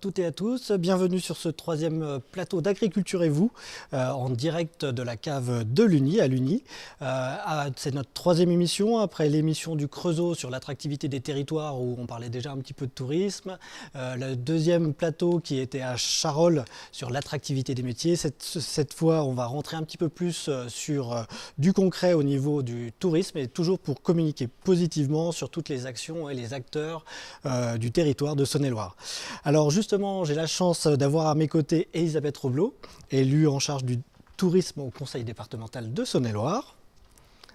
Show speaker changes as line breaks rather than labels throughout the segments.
toutes et à tous, bienvenue sur ce troisième plateau d'Agriculture et vous, en direct de la cave de l'Uni, à l'Uni. C'est notre troisième émission, après l'émission du Creusot sur l'attractivité des territoires où on parlait déjà un petit peu de tourisme. Le deuxième plateau qui était à Charolles sur l'attractivité des métiers. Cette fois, on va rentrer un petit peu plus sur du concret au niveau du tourisme et toujours pour communiquer positivement sur toutes les actions et les acteurs du territoire de Saône-et-Loire. Alors justement, j'ai la chance d'avoir à mes côtés Elisabeth Roblot, élue en charge du tourisme au conseil départemental de Saône-et-Loire.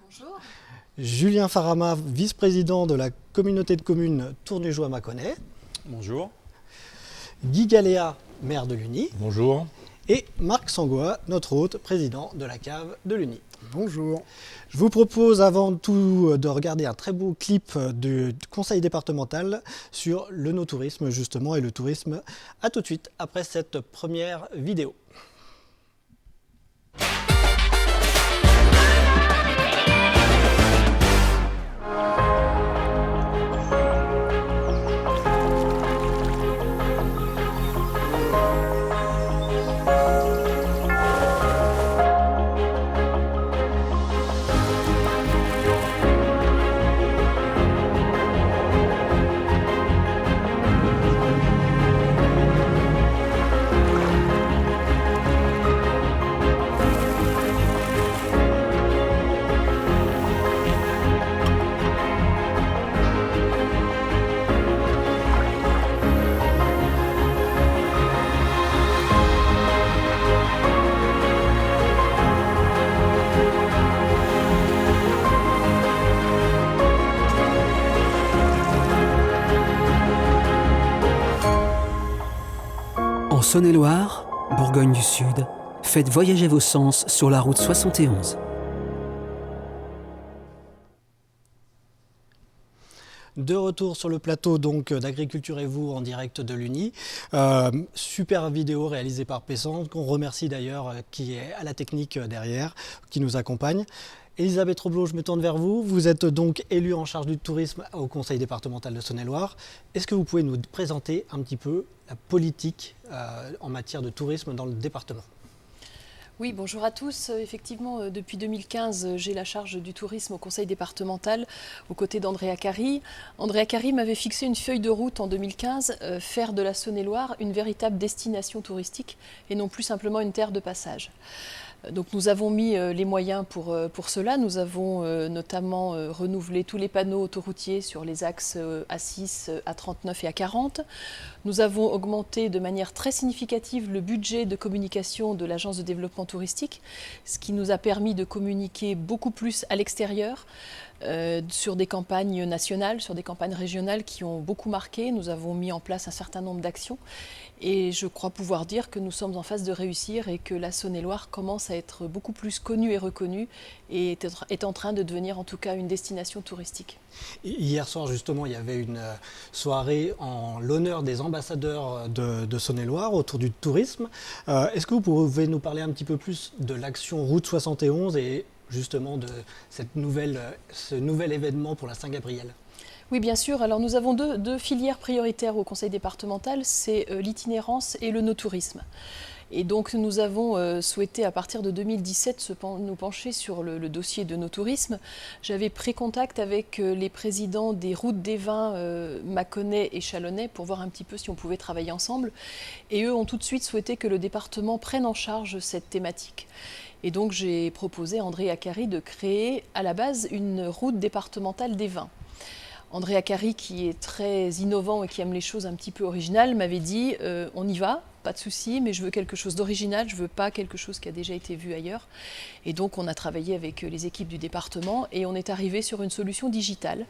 Bonjour.
Julien Farama, vice-président de la communauté de communes Tournujois-Mâconnais.
Bonjour.
Guy Galéa, maire de l'Uni.
Bonjour.
Et Marc Sangoa, notre hôte, président de la cave de l'Uni.
Bonjour.
Je vous propose avant tout de regarder un très beau clip du conseil départemental sur le no-tourisme justement et le tourisme. A tout de suite après cette première vidéo.
En Saône-et-Loire, Bourgogne du Sud, faites voyager vos sens sur la route 71.
De retour sur le plateau donc d'Agriculture et vous en direct de l'Uni. Super vidéo réalisée par Pessan, qu'on remercie d'ailleurs, qui est à la technique derrière, qui nous accompagne. Elisabeth Roblot, je me tourne vers vous. Vous êtes donc élue en charge du tourisme au conseil départemental de Saône-et-Loire. Est-ce que vous pouvez nous présenter un petit peu la politique en matière de tourisme dans le département ?
Oui, bonjour à tous. Effectivement, depuis 2015, j'ai la charge du tourisme au conseil départemental aux côtés d'Andrea Cari. Andrea Cari m'avait fixé une feuille de route en 2015, faire de la Saône-et-Loire une véritable destination touristique et non plus simplement une terre de passage. Donc nous avons mis les moyens pour cela. Nous avons notamment renouvelé tous les panneaux autoroutiers sur les axes A6, A39 et A40. Nous avons augmenté de manière très significative le budget de communication de l'agence de développement touristique, ce qui nous a permis de communiquer beaucoup plus à l'extérieur, sur des campagnes nationales, sur des campagnes régionales qui ont beaucoup marqué. Nous avons mis en place un certain nombre d'actions et je crois pouvoir dire que nous sommes en phase de réussir et que la Saône-et-Loire commence à être beaucoup plus connue et reconnue et est en train de devenir en tout cas une destination touristique.
Hier soir justement, il y avait une soirée en l'honneur des ambassadeurs de Saône-et-Loire autour du tourisme. Est-ce que vous pouvez nous parler un petit peu plus de l'action Route 71 et justement de ce nouvel événement pour la Saint-Gabriel ?
Oui, bien sûr. Alors nous avons deux filières prioritaires au conseil départemental, c'est l'itinérance et le no-tourisme. Et donc nous avons souhaité à partir de 2017 nous pencher sur le dossier de no-tourisme. J'avais pris contact avec les présidents des routes des vins Mâconnais et Chalonnais pour voir un petit peu si on pouvait travailler ensemble. Et eux ont tout de suite souhaité que le département prenne en charge cette thématique. Et donc j'ai proposé à Andrea Cari de créer à la base une route départementale des vins. Andrea Cari, qui est très innovant et qui aime les choses un petit peu originales, m'avait dit on y va, pas de souci, mais je veux quelque chose d'original, je veux pas quelque chose qui a déjà été vu ailleurs. Et donc on a travaillé avec les équipes du département et on est arrivé sur une solution digitale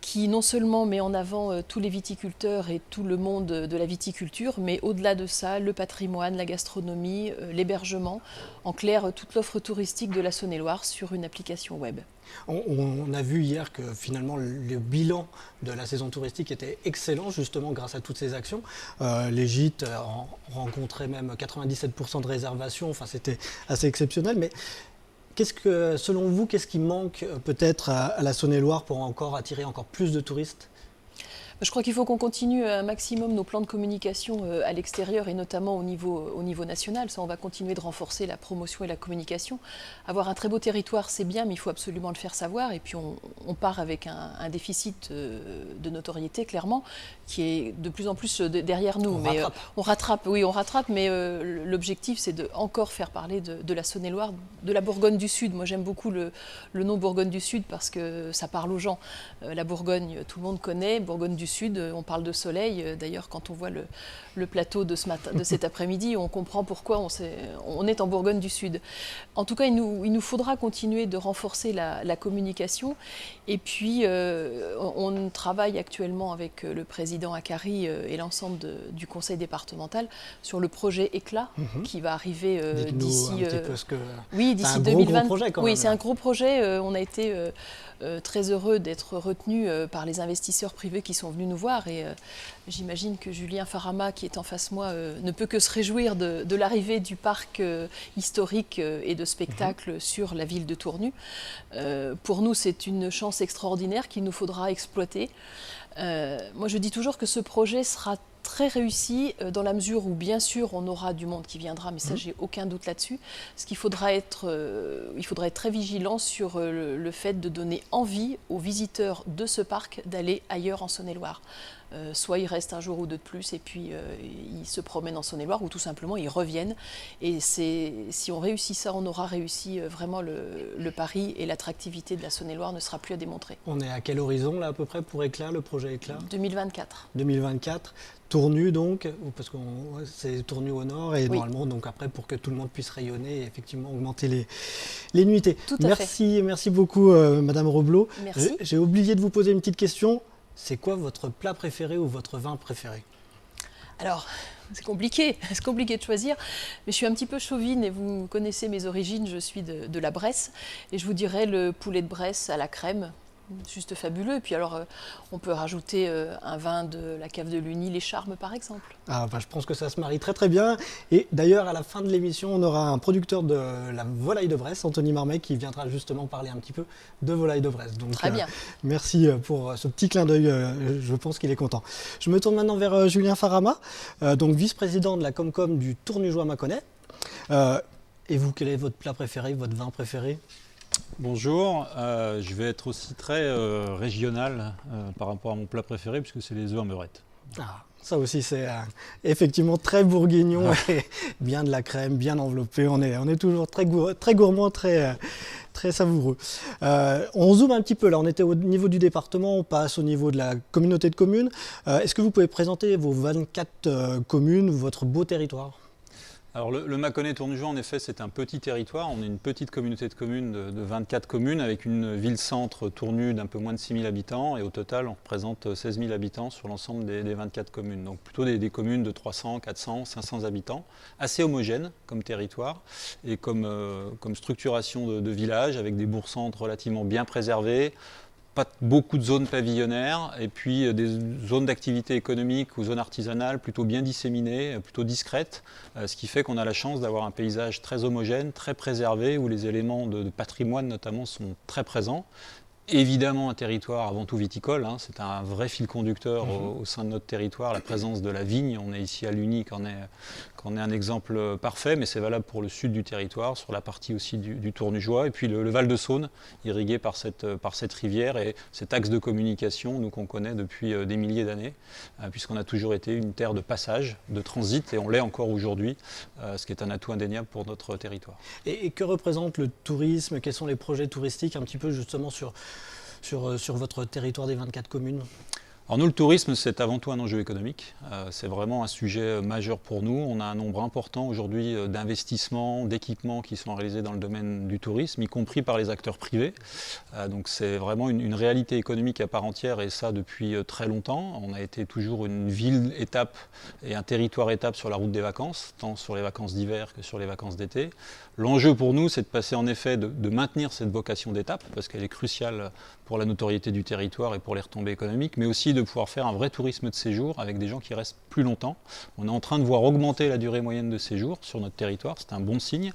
qui non seulement met en avant tous les viticulteurs et tout le monde de la viticulture, mais au-delà de ça, le patrimoine, la gastronomie, l'hébergement, en clair, toute l'offre touristique de la Saône-et-Loire sur une application web.
On a vu hier que finalement le bilan de la saison touristique était excellent justement grâce à toutes ces actions. Les gîtes rencontraient même 97% de réservations, enfin c'était assez exceptionnel. Mais selon vous, qu'est-ce qui manque peut-être à la Saône-et-Loire pour attirer encore plus de touristes ?
Je crois qu'il faut qu'on continue un maximum nos plans de communication à l'extérieur et notamment au niveau national. Ça, on va continuer de renforcer la promotion et la communication. Avoir un très beau territoire, c'est bien, mais il faut absolument le faire savoir. Et puis on part avec un déficit de notoriété, clairement, qui est de plus en plus derrière nous. On rattrape, mais l'objectif, c'est de encore faire parler de la Saône-et-Loire, de la Bourgogne du Sud. Moi, j'aime beaucoup le nom Bourgogne du Sud parce que ça parle aux gens. La Bourgogne, tout le monde connaît. Bourgogne du Sud, on parle de soleil. D'ailleurs, quand on voit le plateau de cet après-midi, on comprend pourquoi on est en Bourgogne du Sud. En tout cas, il nous faudra continuer de renforcer la communication. Et puis, on travaille actuellement avec le président Akari et l'ensemble du conseil départemental sur le projet Éclat qui va arriver d'ici. Oui, d'ici 2020.
Gros projet, quand même.
Oui, c'est un gros projet. On a été très heureux d'être retenus par les investisseurs privés qui sont venus nous voir et j'imagine que Julien Farama, qui est en face de moi, ne peut que se réjouir de l'arrivée du parc historique et de spectacle sur la ville de Tournu. Pour nous, c'est une chance extraordinaire qu'il nous faudra exploiter. Moi, je dis toujours que ce projet sera très réussi dans la mesure où, bien sûr, on aura du monde qui viendra, mais ça, j'ai aucun doute là-dessus. Ce qu'il faudra être, il faudra être très vigilant sur le fait de donner envie aux visiteurs de ce parc d'aller ailleurs en Saône-et-Loire. Soit ils restent un jour ou deux de plus et puis ils se promènent en Saône-et-Loire ou tout simplement ils reviennent. Et si on réussit ça, on aura réussi vraiment le pari et l'attractivité de la Saône-et-Loire ne sera plus à démontrer.
On est à quel horizon là à peu près pour Éclat, le projet Éclat ?
2024.
2024. Tournu donc, parce que c'est Tournu au nord et
oui.
Normalement donc après pour que tout le monde puisse rayonner et effectivement augmenter les nuitées.
Tout à fait.
Merci beaucoup Madame Roblot.
Merci.
J'ai oublié de vous poser une petite question. C'est quoi votre plat préféré ou votre vin préféré ?
Alors, c'est compliqué de choisir, mais je suis un petit peu chauvine et vous connaissez mes origines, je suis de la Bresse et je vous dirais le poulet de Bresse à la crème. Juste fabuleux. Et puis alors, on peut rajouter un vin de la cave de Lugny, les Charmes par exemple.
Je pense que ça se marie très très bien. Et d'ailleurs, à la fin de l'émission, on aura un producteur de la volaille de Bresse, Anthony Marmet, qui viendra justement parler un petit peu de volaille de Bresse. Donc,
très bien.
Merci pour ce petit clin d'œil. Je pense qu'il est content. Je me tourne maintenant vers Julien Farama, donc vice-président de la Comcom du Tournujois-Mâconnais. Et vous, quel est votre plat préféré, votre vin préféré ?
Bonjour, je vais être aussi très régional par rapport à mon plat préféré puisque c'est les œufs en meurette.
Ça aussi c'est effectivement très bourguignon et bien de la crème, bien enveloppé. On est toujours très gourmand, très savoureux. On zoome un petit peu là, on était au niveau du département, on passe au niveau de la communauté de communes. Est-ce que vous pouvez présenter vos 24 communes, votre beau territoire ?
Alors le Mâconnais-Tournujois, en effet, c'est un petit territoire. On est une petite communauté de communes de 24 communes avec une ville-centre Tournu d'un peu moins de 6 000 habitants. Et au total, on représente 16 000 habitants sur l'ensemble des 24 communes. Donc plutôt des communes de 300, 400, 500 habitants. Assez homogènes comme territoire et comme structuration de village avec des bourgs-centres relativement bien préservés. Pas beaucoup de zones pavillonnaires et puis des zones d'activité économique ou zones artisanales plutôt bien disséminées, plutôt discrètes, ce qui fait qu'on a la chance d'avoir un paysage très homogène, très préservé, où les éléments de patrimoine notamment sont très présents. Évidemment un territoire avant tout viticole, c'est un vrai fil conducteur au sein de notre territoire, la présence de la vigne. On est ici à Lugny, qu'en est un exemple parfait, mais c'est valable pour le sud du territoire, sur la partie aussi du Tournujois, et puis le Val de Saône, irrigué par cette rivière et cet axe de communication, nous qu'on connaît depuis des milliers d'années, puisqu'on a toujours été une terre de passage, de transit, et on l'est encore aujourd'hui, ce qui est un atout indéniable pour notre territoire.
Et que représente le tourisme ? Quels sont les projets touristiques un petit peu justement sur votre territoire des 24 communes ?
Alors nous, le tourisme, c'est avant tout un enjeu économique. C'est vraiment un sujet majeur pour nous. On a un nombre important aujourd'hui d'investissements, d'équipements qui sont réalisés dans le domaine du tourisme, y compris par les acteurs privés. Donc c'est vraiment une réalité économique à part entière et ça depuis très longtemps. On a été toujours une ville-étape et un territoire-étape sur la route des vacances, tant sur les vacances d'hiver que sur les vacances d'été. L'enjeu pour nous, c'est de passer en effet de maintenir cette vocation d'étape, parce qu'elle est cruciale pour la notoriété du territoire et pour les retombées économiques, mais aussi de de pouvoir faire un vrai tourisme de séjour avec des gens qui restent plus longtemps. On est en train de voir augmenter la durée moyenne de séjour sur notre territoire, c'est un bon signe.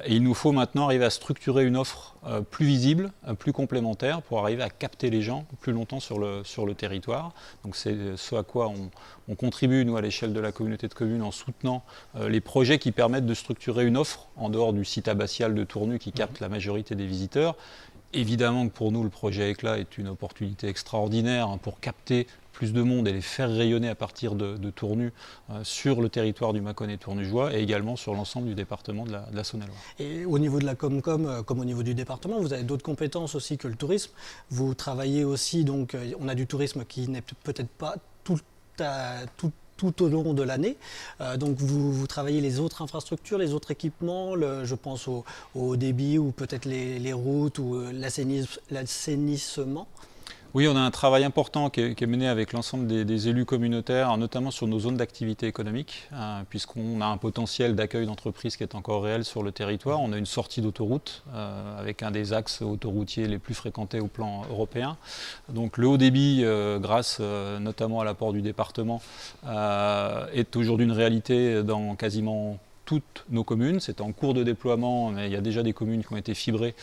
Et il nous faut maintenant arriver à structurer une offre plus visible, plus complémentaire, pour arriver à capter les gens plus longtemps sur le territoire. Donc c'est ce à quoi on contribue, nous, à l'échelle de la communauté de communes, en soutenant les projets qui permettent de structurer une offre en dehors du site abbatial de Tournu qui capte la majorité des visiteurs. Évidemment que pour nous, le projet Éclat est une opportunité extraordinaire pour capter plus de monde et les faire rayonner à partir de Tournu sur le territoire du Mâconnais tournugeois et également sur l'ensemble du département de la Saône-et-Loire.
Et au niveau de la Comcom, comme au niveau du département, vous avez d'autres compétences aussi que le tourisme. Vous travaillez aussi, donc on a du tourisme qui n'est peut-être pas tout au long de l'année. Donc vous travaillez les autres infrastructures, les autres équipements, je pense au débit ou peut-être les routes ou l'assainissement.
Oui, on a un travail important qui est mené avec l'ensemble des élus communautaires, notamment sur nos zones d'activité économique, puisqu'on a un potentiel d'accueil d'entreprises qui est encore réel sur le territoire. On a une sortie d'autoroute avec un des axes autoroutiers les plus fréquentés au plan européen. Donc le haut débit, grâce notamment à l'apport du département, est aujourd'hui une réalité dans quasiment toutes nos communes. C'est en cours de déploiement, mais il y a déjà des communes qui ont été fibrées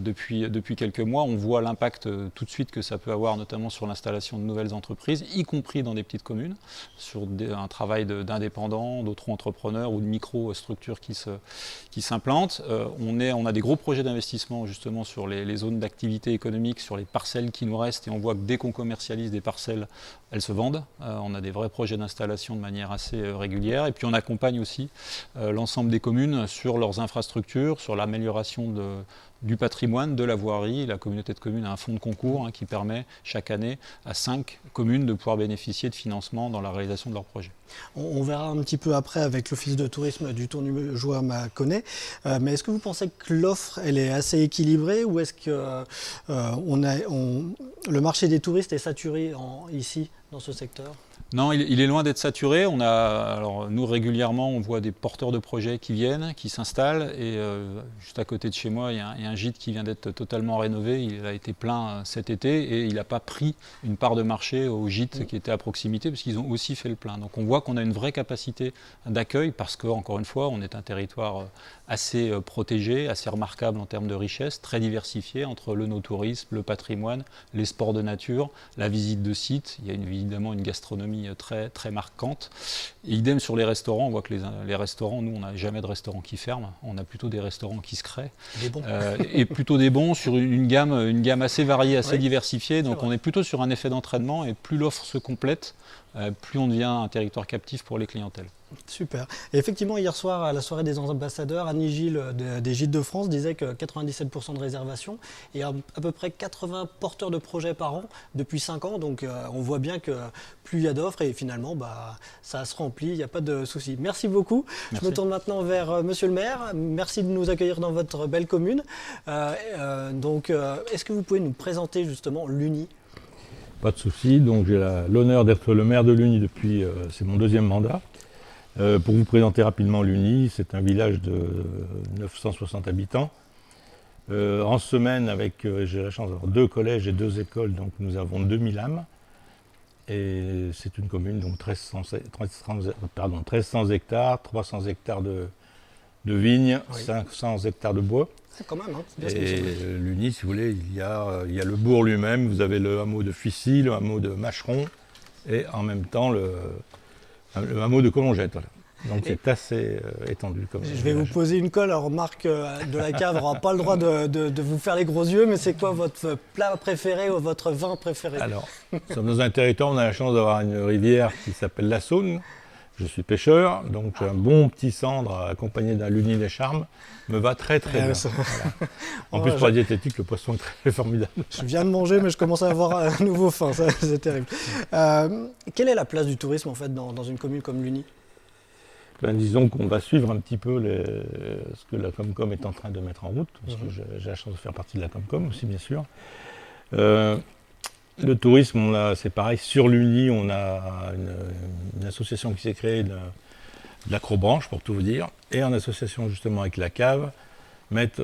depuis quelques mois. On voit l'impact tout de suite que ça peut avoir, notamment sur l'installation de nouvelles entreprises, y compris dans des petites communes, sur un travail d'indépendants, d'auto-entrepreneurs ou de micro-structures qui s'implantent. On a des gros projets d'investissement justement sur les zones d'activité économique, sur les parcelles qui nous restent, et on voit que dès qu'on commercialise des parcelles, elles se vendent. On a des vrais projets d'installation de manière assez régulière, et puis on accompagne aussi l'ensemble des communes sur leurs infrastructures, sur l'amélioration du patrimoine, de la voirie. La communauté de communes a un fonds de concours qui permet chaque année à 5 communes de pouvoir bénéficier de financement dans la réalisation de leurs projets.
On verra un petit peu après avec l'Office de tourisme du Tournugeois Mâconnais, mais est-ce que vous pensez que l'offre elle est assez équilibrée ou est-ce que le marché des touristes est saturé ici, dans ce secteur ?
Non, il est loin d'être saturé. Alors, nous, régulièrement, on voit des porteurs de projets qui viennent, qui s'installent. Et juste à côté de chez moi, il y a un gîte qui vient d'être totalement rénové. Il a été plein cet été et il n'a pas pris une part de marché au gîte qui était à proximité parce qu'ils ont aussi fait le plein. Donc on voit qu'on a une vraie capacité d'accueil parce qu'encore une fois, on est un territoire assez protégé, assez remarquable en termes de richesse, très diversifié entre le no-tourisme, le patrimoine, les sports de nature, la visite de sites. Il y a évidemment une gastronomie très, très marquante. Et idem sur les restaurants, on voit que les restaurants, nous, on n'a jamais de restaurants qui ferment, on a plutôt des restaurants qui se créent.
Des bons.
Et plutôt des bons sur une gamme assez variée, assez diversifiée. Donc on est plutôt sur un effet d'entraînement et plus l'offre se complète, plus on devient un territoire captif pour les clientèles.
Super. Et effectivement, hier soir, à la soirée des ambassadeurs, Annie Gilles des Gîtes de France disait que 97% de réservations et à peu près 80 porteurs de projets par an depuis 5 ans. Donc on voit bien que plus il y a d'offres et finalement ça se remplit, il n'y a pas de souci. Merci beaucoup. Merci. Je me tourne maintenant vers Monsieur le maire. Merci de nous accueillir dans votre belle commune. Est-ce que vous pouvez nous présenter justement l'Uni ?
Pas de souci. Donc j'ai l'honneur d'être le maire de l'Uni depuis, c'est mon 2e mandat. Pour vous présenter rapidement l'Uni, c'est un village de 960 habitants. En semaine, j'ai la chance d'avoir 2 collèges et 2 écoles, donc nous avons 2000 âmes. Et c'est une commune, donc 1300 hectares, 300 hectares de vignes, 500 hectares de bois.
C'est quand même, hein, c'est bien
et l'Uni, si vous voulez, il y a le bourg lui-même, vous avez le hameau de Fissy, le hameau de Macheron, et en même temps le hameau de Collongette. Voilà. Donc c'est assez étendu.
Je vais vous poser une colle. Alors Marc de la Cave n'aura pas le droit de vous faire les gros yeux, mais c'est quoi votre plat préféré ou votre vin préféré ?
Alors, nous sommes dans un territoire où on a la chance d'avoir une rivière qui s'appelle la Saône. Je suis pêcheur, donc un bon petit cendre accompagné d'un Luni des Charmes me va très très bien. Voilà. En plus, pour la diététique, le poisson est très formidable.
Je viens de manger, mais je commence à avoir un nouveau faim, ça, c'est terrible. Quelle est la place du tourisme en fait dans une commune comme l'Uni ?
Disons qu'on va suivre un petit peu ce que la Comcom est en train de mettre en route, parce que j'ai la chance de faire partie de la Comcom aussi, bien sûr. Le tourisme, c'est pareil, sur l'Uni, on a une association qui s'est créée de l'Acrobranche, pour tout vous dire, et en association justement avec la Cave, mettent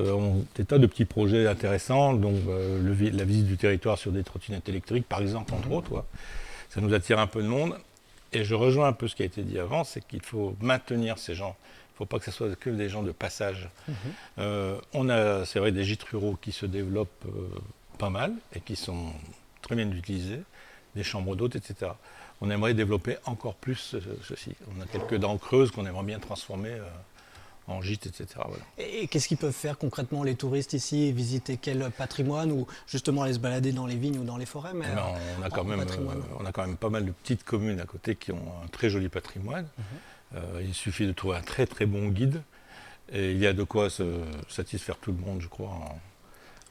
des tas de petits projets intéressants, donc la visite du territoire sur des trottinettes électriques, par exemple, entre autres. Ouais. Ça nous attire un peu de monde. Et je rejoins un peu ce qui a été dit avant, c'est qu'il faut maintenir ces gens. Il ne faut pas que ce soit que des gens de passage. On a, c'est vrai, des gîtes ruraux qui se développent pas mal et qui sont très bien utilisés, des chambres d'hôtes, etc. On aimerait développer encore plus ceci. On a quelques dents creuses qu'on aimerait bien transformer en gîtes, etc. Voilà.
Et qu'est-ce qu'ils peuvent faire concrètement les touristes ici? Visiter quel patrimoine, ou justement aller se balader dans les vignes ou dans les forêts? Mais
non, on a quand même pas mal de petites communes à côté qui ont un très joli patrimoine. Il suffit de trouver un très très bon guide et il y a de quoi satisfaire tout le monde, je crois,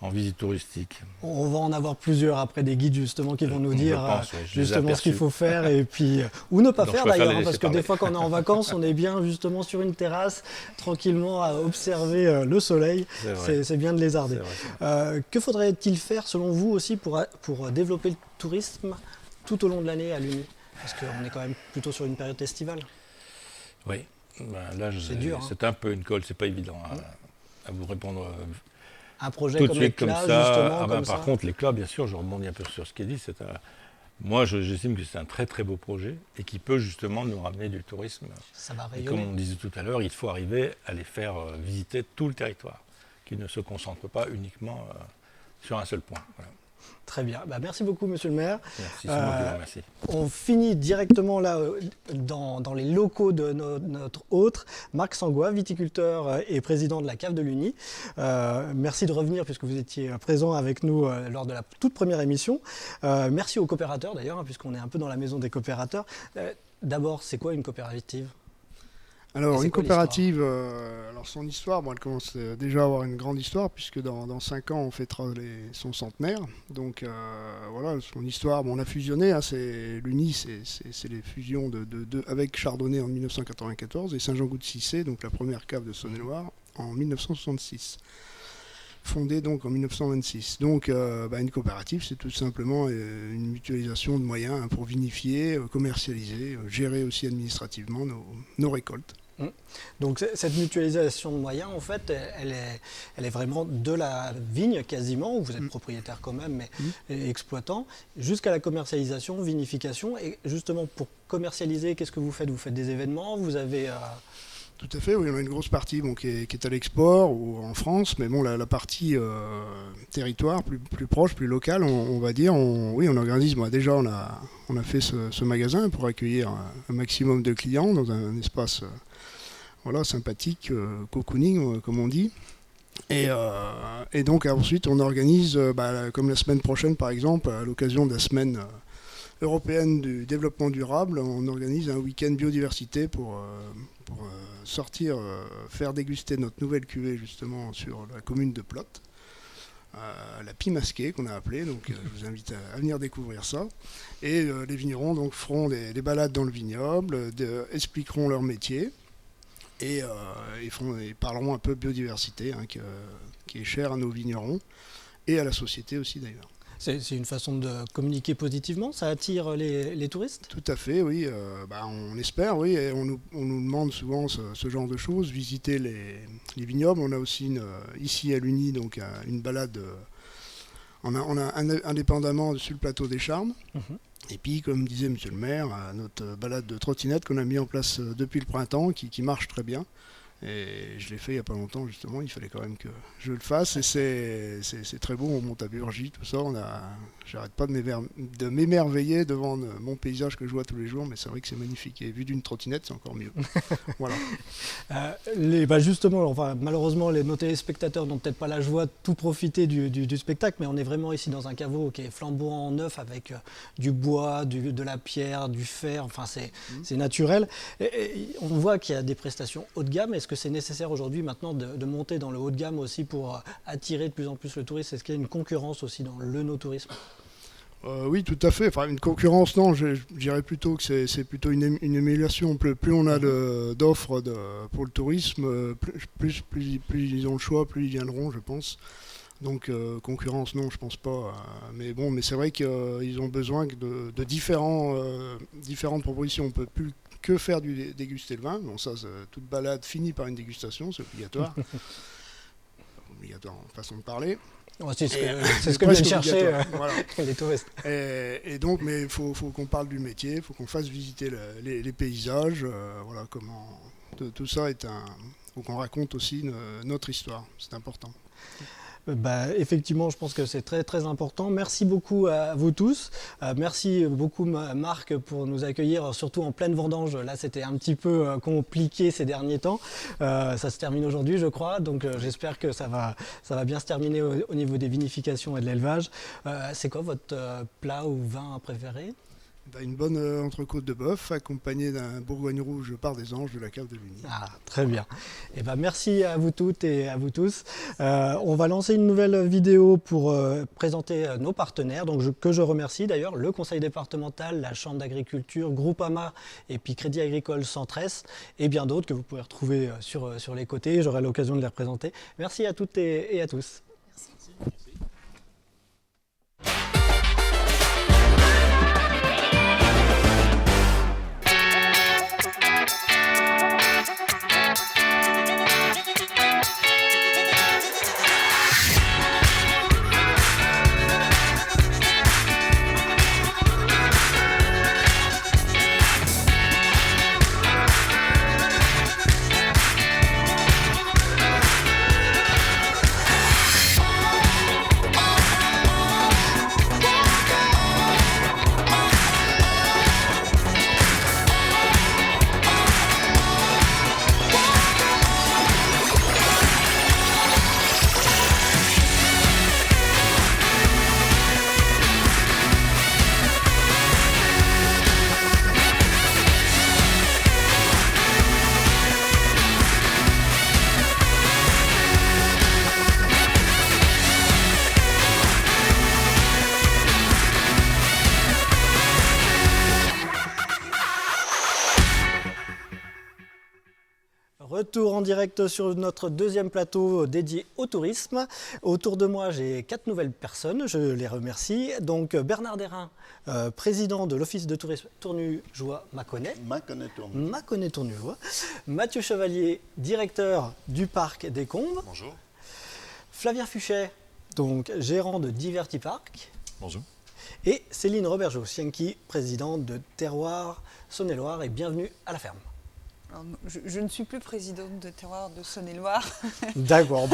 en visite touristique.
On va en avoir plusieurs après, des guides justement qui vont nous dire justement ce qu'il faut faire et puis ou ne pas faire d'ailleurs, parce que des fois quand on est en vacances, on est bien justement sur une terrasse tranquillement à observer le soleil. C'est bien de lézarder. Que faudrait-il faire selon vous aussi pour développer le tourisme tout au long de l'année à l'Uni? Parce qu'on est quand même plutôt sur une période estivale.
Oui, là c'est dur. C'est un peu une colle, c'est pas évident à vous répondre.
Un projet
tout
comme
de suite
l'éclat,
comme ça.
justement, comme
par
ça.
contre, l'éclat, bien sûr, je rebondis un peu sur ce qui est dit. Moi, j'estime que c'est un très très beau projet et qui peut justement nous ramener du tourisme.
Ça va
et
rayonner.
comme on disait tout à l'heure, il faut arriver à les faire visiter tout le territoire, qu'ils ne se concentrent pas uniquement sur un seul point. Voilà.
Très bien. Merci beaucoup, monsieur le maire.
Merci, c'est moi qui vous remercie.
On finit directement là dans les locaux de notre hôte, Marc Sangois, viticulteur et président de la cave de l'Uni. Merci de revenir puisque vous étiez présent avec nous lors de la toute première émission. Merci aux coopérateurs d'ailleurs, puisqu'on est un peu dans la maison des coopérateurs. D'abord, c'est quoi une coopérative ?
Alors, une coopérative, alors son histoire, elle commence déjà à avoir une grande histoire, puisque dans 5 ans, on fêtera son centenaire. Donc, voilà, son histoire, on a fusionné, l'Uni, c'est les fusions avec Chardonnay en 1994 et Saint-Jean-Gou-de-Cissé, donc la première cave de Saône-et-Loire, en 1966. Fondée donc en 1926. Donc, une coopérative, c'est tout simplement une mutualisation de moyens pour vinifier, commercialiser, gérer aussi administrativement nos récoltes.
Donc cette mutualisation de moyens, en fait, elle est vraiment de la vigne quasiment, où vous êtes propriétaire quand même, mais exploitant, jusqu'à la commercialisation, vinification. Et justement, pour commercialiser, qu'est-ce que vous faites ? Vous faites des événements, vous avez...
Tout à fait, oui, on a une grosse partie qui est à l'export ou en France, mais bon, la partie territoire, plus proche, plus locale, on va dire, on organise. Déjà, on a fait ce magasin pour accueillir un maximum de clients dans un espace sympathique, cocooning, comme on dit. Et donc, ensuite, on organise, comme la semaine prochaine, par exemple, à l'occasion de la semaine européenne du développement durable, on organise un week-end biodiversité pour sortir, faire déguster notre nouvelle cuvée justement sur la commune de Plot, la Pie Masquée qu'on a appelée, donc je vous invite à venir découvrir ça. Et les vignerons donc feront des balades dans le vignoble, expliqueront leur métier et parleront un peu biodiversité, qui est chère à nos vignerons et à la société aussi d'ailleurs.
C'est une façon de communiquer positivement, ça attire les touristes ?
Tout à fait, oui. On espère, oui. Et on nous demande souvent ce genre de choses, visiter les vignobles. On a aussi ici à l'Uni donc une balade. On a indépendamment sur le plateau des Charmes. Et puis, comme disait monsieur le maire, notre balade de trottinette qu'on a mis en place depuis le printemps, qui marche très bien. Et je l'ai fait il n'y a pas longtemps, justement, il fallait quand même que je le fasse. Et c'est très beau, on monte à Burgy, tout ça. J'arrête pas de m'émerveiller devant mon paysage que je vois tous les jours, mais c'est vrai que c'est magnifique. Et vu d'une trottinette, c'est encore mieux. Voilà.
Justement, malheureusement, nos téléspectateurs n'ont peut-être pas la joie de tout profiter du spectacle, mais on est vraiment ici dans un caveau qui est flamboyant neuf, avec du bois, de la pierre, du fer, c'est naturel. Et on voit qu'il y a des prestations haut de gamme. Est-ce que c'est nécessaire aujourd'hui maintenant de monter dans le haut de gamme aussi pour attirer de plus en plus le tourisme ? Est-ce qu'il y a une concurrence aussi dans le no-tourisme ?
Oui, tout à fait. Enfin, une concurrence, non, je dirais plutôt que c'est plutôt une émulation. Plus on a d'offres pour le tourisme, plus ils ont le choix, plus ils viendront, je pense. Donc concurrence, non, je pense pas. Mais c'est vrai qu'ils ont besoin de différentes propositions. On peut plus que faire déguster le vin. Bon, ça, toute balade finit par une dégustation, c'est obligatoire. obligatoire en façon de parler.
C'est ce que viennent chercher
voilà.
les touristes.
Et donc, mais il faut qu'on parle du métier, il faut qu'on fasse visiter les paysages, voilà comment tout ça est faut qu'on raconte aussi notre histoire, c'est important.
Effectivement, je pense que c'est très très important. Merci beaucoup à vous tous. Merci beaucoup Marc pour nous accueillir, surtout en pleine vendange. Là, c'était un petit peu compliqué ces derniers temps. Ça se termine aujourd'hui, je crois. Donc, j'espère que ça va bien se terminer au niveau des vinifications et de l'élevage. C'est quoi votre plat ou vin préféré ?
Une bonne entrecôte de bœuf accompagnée d'un Bourgogne rouge par des Anges de la cave de Luny.
Ah, très bien. Merci à vous toutes et à vous tous. On va lancer une nouvelle vidéo pour présenter nos partenaires, que je remercie d'ailleurs, le Conseil départemental, la Chambre d'agriculture, Groupama et puis Crédit Agricole Centres et bien d'autres que vous pouvez retrouver sur les côtés. J'aurai l'occasion de les représenter. Merci à toutes et à tous. Retour en direct sur notre deuxième plateau dédié au tourisme. Autour de moi, j'ai 4 nouvelles personnes, je les remercie. Donc Bernard Derain, président de l'Office de tourisme Tournujois-Mâconnais. Mâconnais-Tournujois. Mathieu Chevalier, directeur du parc des Combes.
Bonjour.
Flavien Fuchet, donc gérant de Divertipark.
Bonjour.
Et Céline Robergeau-Sienki, présidente de Terroir Saône-et-Loire, et bienvenue à la ferme.
Alors, je ne suis plus présidente de Terroir de Saône-et-Loire.
D'accord.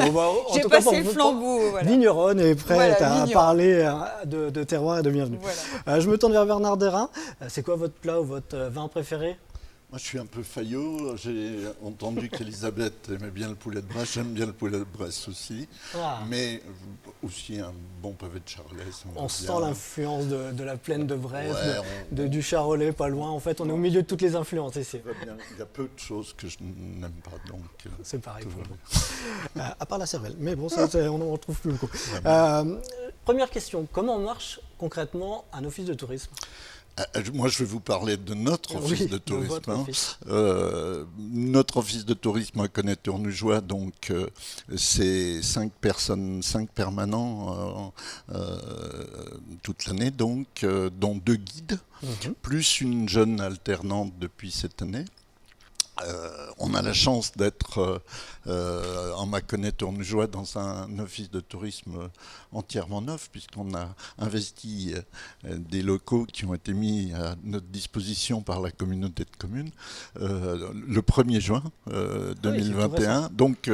J'ai passé le flambeau. Voilà.
Vigneronne est prête à
vigneronne.
Parler de terroir et de bienvenue.
Voilà.
Je me tourne vers Bernard Derain. C'est quoi votre plat ou votre vin préféré ?
Moi, je suis un peu faillot. J'ai entendu qu'Elisabeth aimait bien le poulet de Bresse. J'aime bien le poulet de Bresse aussi.
Ah.
Mais aussi un bon pavé de charolais.
On sent l'influence de la plaine de Bresse,
ouais,
du charolais pas loin. En fait, on est au milieu de toutes les influences ici.
Il y a peu de choses que je n'aime pas. Donc,
c'est pareil.
pour
vous. À part la cervelle. Mais bon, ça, on ne retrouve plus beaucoup. Première question. Comment marche concrètement un office de tourisme ?
Moi, je vais vous parler de notre office de tourisme.
Votre office.
Notre office de tourisme Mâconnais-Tournujois, donc c'est 5 personnes, 5 permanents toute l'année, donc, dont 2 guides, plus une jeune alternante depuis cette année. On a la chance d'être en Mâconnais-Tournujois dans un office de tourisme entièrement neuf, puisqu'on a investi des locaux qui ont été mis à notre disposition par la communauté de communes le 1er juin 2021. Donc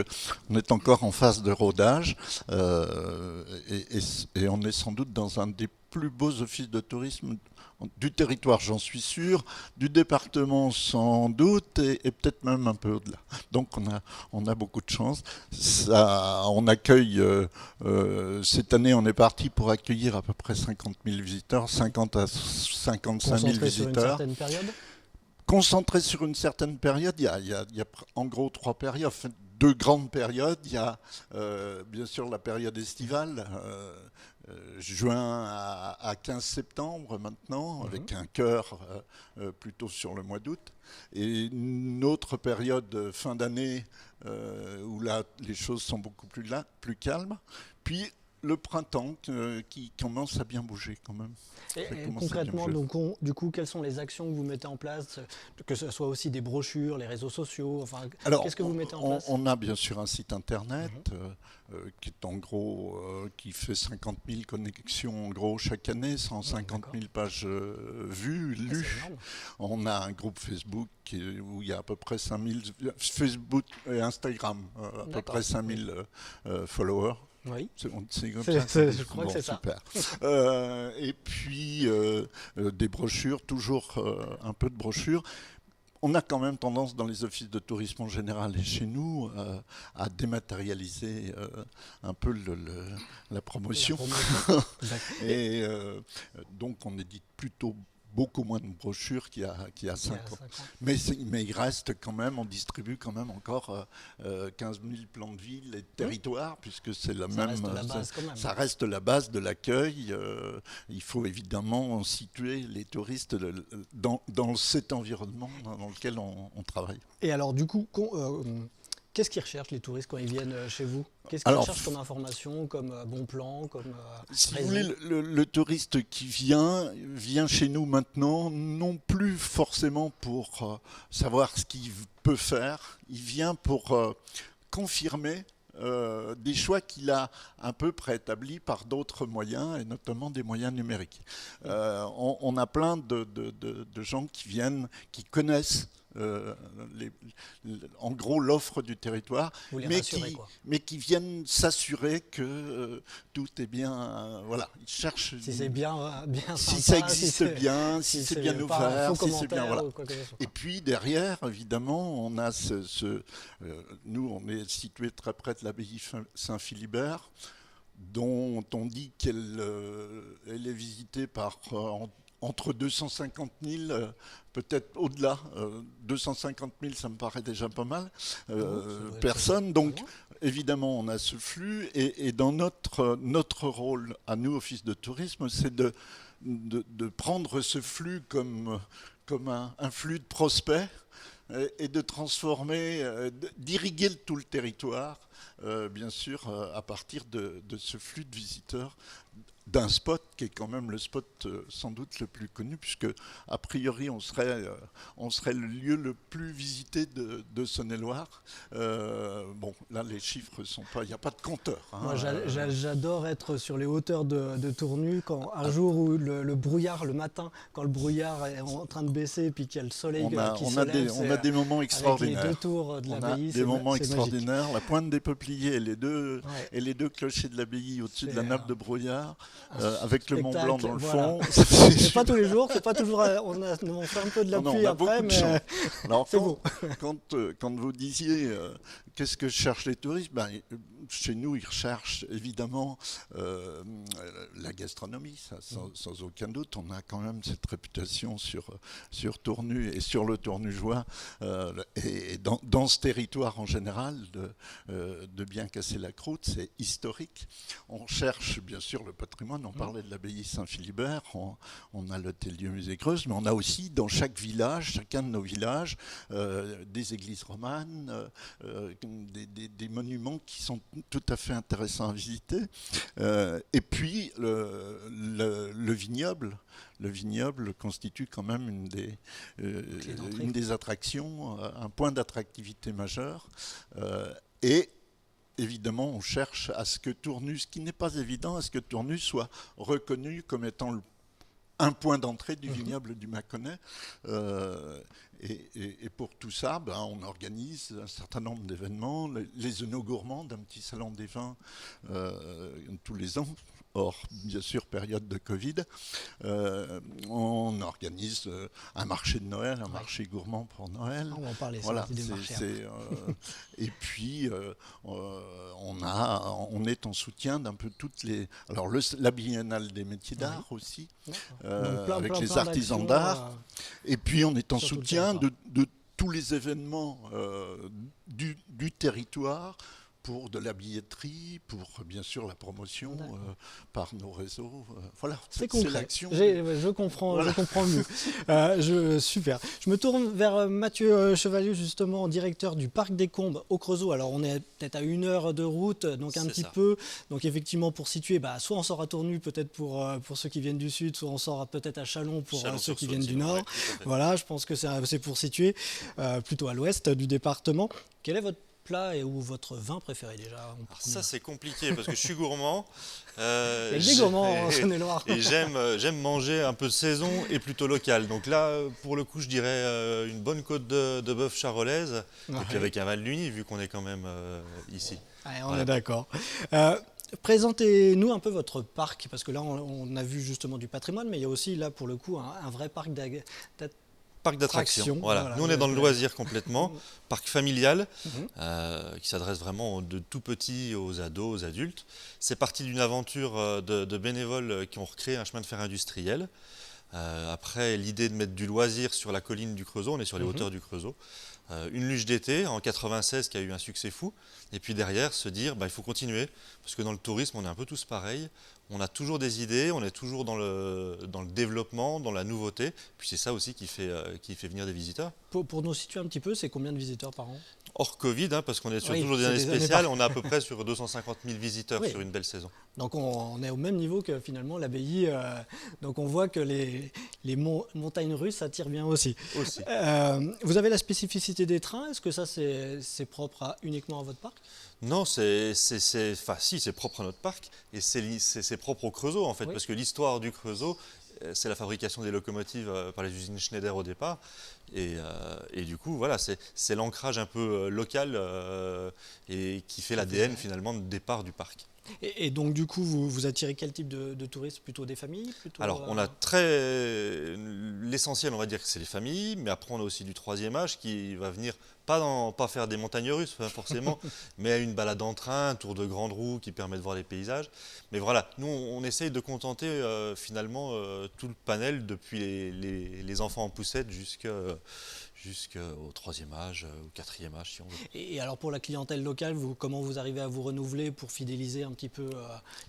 on est encore en phase de rodage et on est sans doute dans un des plus beaux offices de tourisme du territoire, j'en suis sûr, du département sans doute, et peut-être même un peu au-delà. Donc on a beaucoup de chance. On accueille, cette année on est parti pour accueillir à peu près 50 000 visiteurs, 50 à 55 000 visiteurs.
Sur une certaine période ?
Concentré sur une certaine période, il y a en gros 3 périodes, enfin, 2 grandes périodes. Il y a bien sûr la période estivale, juin à 15 septembre maintenant, avec un cœur plutôt sur le mois d'août. Et une autre période fin d'année où là les choses sont beaucoup plus calmes. Puis le printemps qui commence à bien bouger quand même.
Et
Ça commence à bien
concrètement,
bouger.
donc, du coup, quelles sont les actions que vous mettez en place, que ce soit aussi des brochures, les réseaux sociaux, enfin,
Alors,
qu'est-ce que vous mettez en place?
on a bien sûr un site internet qui est en gros, qui fait 50 000 connexions en gros chaque année, 150 000 pages vues,
Ah,
lues.
c'est énorme.
On a un groupe Facebook où il y a à peu près 5000, Facebook et Instagram, à peu
D'accord.
près 5000 followers.
Oui.
C'est comme
C'est-
ça.
c'est- je crois que c'est ça.
Super. Et puis des brochures, toujours un peu de brochures. On a quand même tendance dans les offices de tourisme en général et chez nous à dématérialiser un peu la promotion.
D'accord.
Et donc on édite plutôt beaucoup moins de brochures qu'il y a 5 ans. Mais il reste quand même, on distribue quand même encore 15 000 plans de ville et de territoire, puisque c'est la
Ça
même.
reste la base quand même.
Ça reste la base de l'accueil. Il faut évidemment situer les touristes dans cet environnement dans lequel on travaille.
Et alors, du coup, qu'est-ce qu'ils recherchent les touristes quand ils viennent chez vous? Qu'est-ce qu'ils
Alors,
recherchent comme information, comme bon plan, comme
Si vous
raison?
voulez, le touriste qui vient chez nous maintenant, non plus forcément pour savoir ce qu'il peut faire, il vient pour confirmer des choix qu'il a un peu préétablis par d'autres moyens, et notamment des moyens numériques. On a plein de gens qui viennent, qui connaissent en gros l'offre du territoire,
Vous les
mais
rassurez, quoi.
qui viennent s'assurer que tout est bien. Voilà, ils cherchent
Si c'est bien
si
sympa,
ça existe
c'est-
bien, si c'est bien
pas un
ouvert,
faux
si c'est bien.
commentaire
Voilà.
ou quoi que ce soit.
Et puis derrière, évidemment, on a nous, on est situé très près de l'abbaye Saint-Philibert, dont on dit qu'elle est visitée par entre 250 000, peut-être au-delà. 250 000, ça me paraît déjà pas mal,
ça doit être
personnes.
pas
Donc,
loin.
évidemment, on a ce flux. Et dans notre rôle, à nous, Office de tourisme, c'est de prendre ce flux comme un flux de prospects et de transformer, d'irriguer tout le territoire, bien sûr, à partir de ce flux de visiteurs d'un spot qui est quand même le spot sans doute le plus connu, puisque a priori on serait le lieu le plus visité de Saône-et-Loire. Bon, là les chiffres sont pas, il n'y a pas de compteur. Hein.
Moi, j'adore être sur les hauteurs de Tournu, quand un jour où le brouillard, le matin, quand le brouillard est en train de baisser, puis qu'il y a le soleil qui se lève,
on a des moments
avec les
extraordinaires.
deux tours de
On a
l'abbaye,
des moments
c'est magique.
extraordinaires. La pointe des peupliers et les deux clochers de l'abbaye au-dessus de la
C'est
nappe de brouillard, avec le Mont
spectacle,
Blanc dans le
voilà.
fond.
C'est pas tous les jours, c'est pas toujours. On fait un peu de la
Non,
pluie
on a
après,
beaucoup de
mais
chance. Alors,
c'est beau.
quand vous disiez qu'est-ce que cherchent les touristes, chez nous, ils recherchent évidemment la gastronomie, ça, sans aucun doute. On a quand même cette réputation sur Tournu et sur le Tournugeois, et dans ce territoire en général, de bien casser la croûte, c'est historique. On cherche bien sûr le patrimoine, on parlait de l'abbaye Saint-Philibert, on a l'hôtel-dieu musée Greuze, mais on a aussi dans chaque village, chacun de nos villages, des églises romanes, des monuments qui sont tout à fait intéressants à visiter. Et puis le vignoble. Le vignoble constitue quand même une des attractions, un point d'attractivité majeur. Et évidemment, on cherche à ce que Tournu, ce qui n'est pas évident, à ce que Tournu soit reconnu comme étant un point d'entrée du vignoble du Mâconnais. Et pour tout ça, on organise un certain nombre d'événements. Les œnots gourmands d'un petit salon des vins tous les ans, hors bien sûr période de Covid. On organise un marché de Noël, un marché gourmand pour Noël.
On va en parler,
Voilà,
des marchés.
et puis on est en soutien d'un peu toutes les. Alors la Biennale des métiers d'art aussi, avec les artisans d'art. Et puis on est en soutien de tous les événements du territoire pour de la billetterie, pour bien sûr la promotion par nos réseaux. Voilà,
c'est concret.
l'action.
Je comprends mieux. Super. Je me tourne vers Mathieu Chevalier, justement, directeur du Parc des Combes au Creusot. Alors, on est peut-être à 1 heure de route, donc un petit peu. Donc, effectivement, pour situer, soit on sort à Tournu, peut-être pour ceux qui viennent du sud, soit on sort peut-être à Chalon pour ceux qui viennent du nord. Voilà, je pense que c'est pour situer, plutôt à l'ouest du département. Quel est votre plat ou votre vin préféré déjà?
Alors ça c'est compliqué parce que je suis gourmand.
Il y a des gourmands en Saône-et-Loire.
Et j'aime manger un peu de saison et plutôt local. Donc là, pour le coup, je dirais une bonne côte de bœuf charolaise et puis avec un vin de Lugny vu qu'on est quand même ici.
Ouais, on est d'accord. Présentez-nous un peu votre parc, parce que là on a vu justement du patrimoine, mais il y a aussi là pour le coup un vrai parc
d'attraction. Voilà. Nous on est dans le loisir complètement, parc familial qui s'adresse vraiment de tout petits aux ados, aux adultes. C'est parti d'une aventure de bénévoles qui ont recréé un chemin de fer industriel. Après l'idée de mettre du loisir sur la colline du Creusot, on est sur les hauteurs du Creusot. Une luge d'été en 96 qui a eu un succès fou, et puis derrière se dire il faut continuer, parce que dans le tourisme on est un peu tous pareils, on a toujours des idées, on est toujours dans le développement, dans la nouveauté, puis c'est ça aussi qui fait venir des visiteurs.
Pour nous situer un petit peu, c'est combien de visiteurs par an?
Hors Covid, parce qu'on est sur toujours des années spéciales, on est à peu près sur 250 000 visiteurs sur une belle saison.
Donc on est au même niveau que finalement l'abbaye, donc on voit que les montagnes russes attirent bien aussi. Vous avez la spécificité des trains, est-ce que ça c'est propre uniquement à votre parc?
Non, c'est propre à notre parc et c'est propre au Creusot en fait, parce que l'histoire du Creusot, c'est la fabrication des locomotives par les usines Schneider au départ. Et du coup, voilà, c'est l'ancrage un peu local et qui fait l'ADN finalement de départ du parc.
Et donc du coup, vous attirez quel type de touristes? Plutôt des familles
Alors, on a l'essentiel, on va dire que c'est les familles, mais après on a aussi du troisième âge qui va venir, pas faire des montagnes russes forcément, mais une balade en train, un tour de grande roue qui permet de voir les paysages. Mais voilà, nous on essaye de contenter finalement tout le panel depuis les enfants en poussette jusqu'au troisième âge, au quatrième âge si on veut.
Et alors pour la clientèle locale, comment vous arrivez à vous renouveler pour fidéliser un petit peu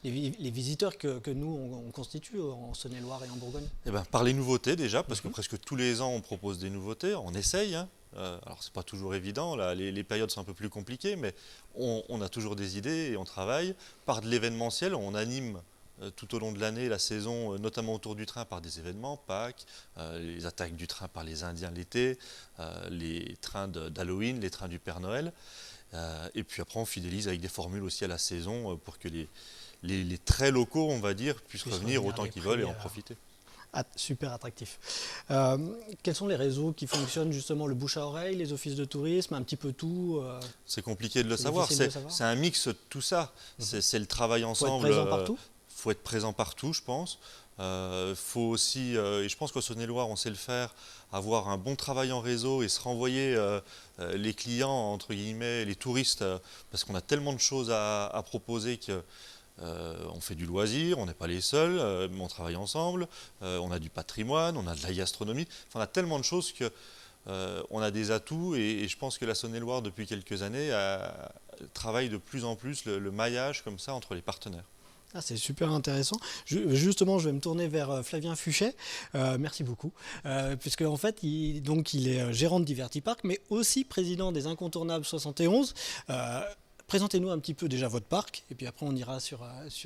les visiteurs que nous on constitue en Saône-et-Loire et en Bourgogne?
Par les nouveautés déjà, parce que presque tous les ans on propose des nouveautés, on essaye. Alors c'est pas toujours évident, là, les périodes sont un peu plus compliquées, mais on a toujours des idées et on travaille. Par de l'événementiel, on anime tout au long de l'année, la saison, notamment autour du train par des événements, Pâques, les attaques du train par les Indiens l'été, les trains d'Halloween, les trains du Père Noël. Et puis après, on fidélise avec des formules aussi à la saison pour que les très locaux, on va dire, puissent revenir autant qu'ils veulent et en profiter.
Super attractif. Quels sont les réseaux qui fonctionnent justement, le bouche à oreille, les offices de tourisme, un petit peu tout
C'est compliqué de le savoir, c'est un mix de tout ça, c'est le travail ensemble.
Il faut être présent partout.
Il faut être présent partout, je pense. Faut aussi, et je pense qu'au Saône-et-Loire, on sait le faire, avoir un bon travail en réseau et se renvoyer les clients, entre guillemets, les touristes, parce qu'on a tellement de choses à proposer que on fait du loisir, on n'est pas les seuls, mais on travaille ensemble, on a du patrimoine, on a de la gastronomie, enfin, on a tellement de choses que on a des atouts et je pense que la Saône-et-Loire, depuis quelques années, travaille de plus en plus le maillage comme ça entre les partenaires.
C'est super intéressant. Justement, je vais me tourner vers Flavien Fuchet. Merci beaucoup. Puisque en fait, il est gérant de Divertipark, mais aussi président des Incontournables 71. Présentez-nous un petit peu déjà votre parc, et puis après on ira sur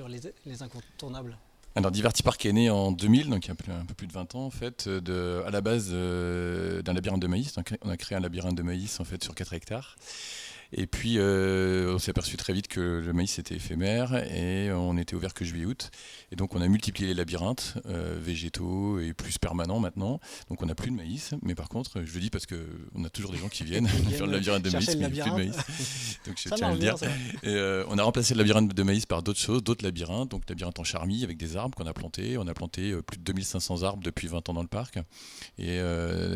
les Incontournables.
Alors Divertipark est né en 2000, donc il y a un peu plus de 20 ans en fait, à la base d'un labyrinthe de maïs. Donc, on a créé un labyrinthe de maïs en fait sur 4 hectares. Et puis on s'est aperçu très vite que le maïs était éphémère et on était ouvert que juillet-août. Et donc on a multiplié les labyrinthes végétaux et plus permanents maintenant. Donc on n'a plus de maïs, mais par contre, je le dis parce qu'on a toujours des gens qui viennent faire le labyrinthe de maïs, mais il n'y a plus de maïs. Donc je tiens à le dire. Et, on a remplacé le labyrinthe de maïs par d'autres choses, d'autres labyrinthes. Donc labyrinthe en charmille avec des arbres qu'on a plantés. On a planté plus de 2500 arbres depuis 20 ans dans le parc. Et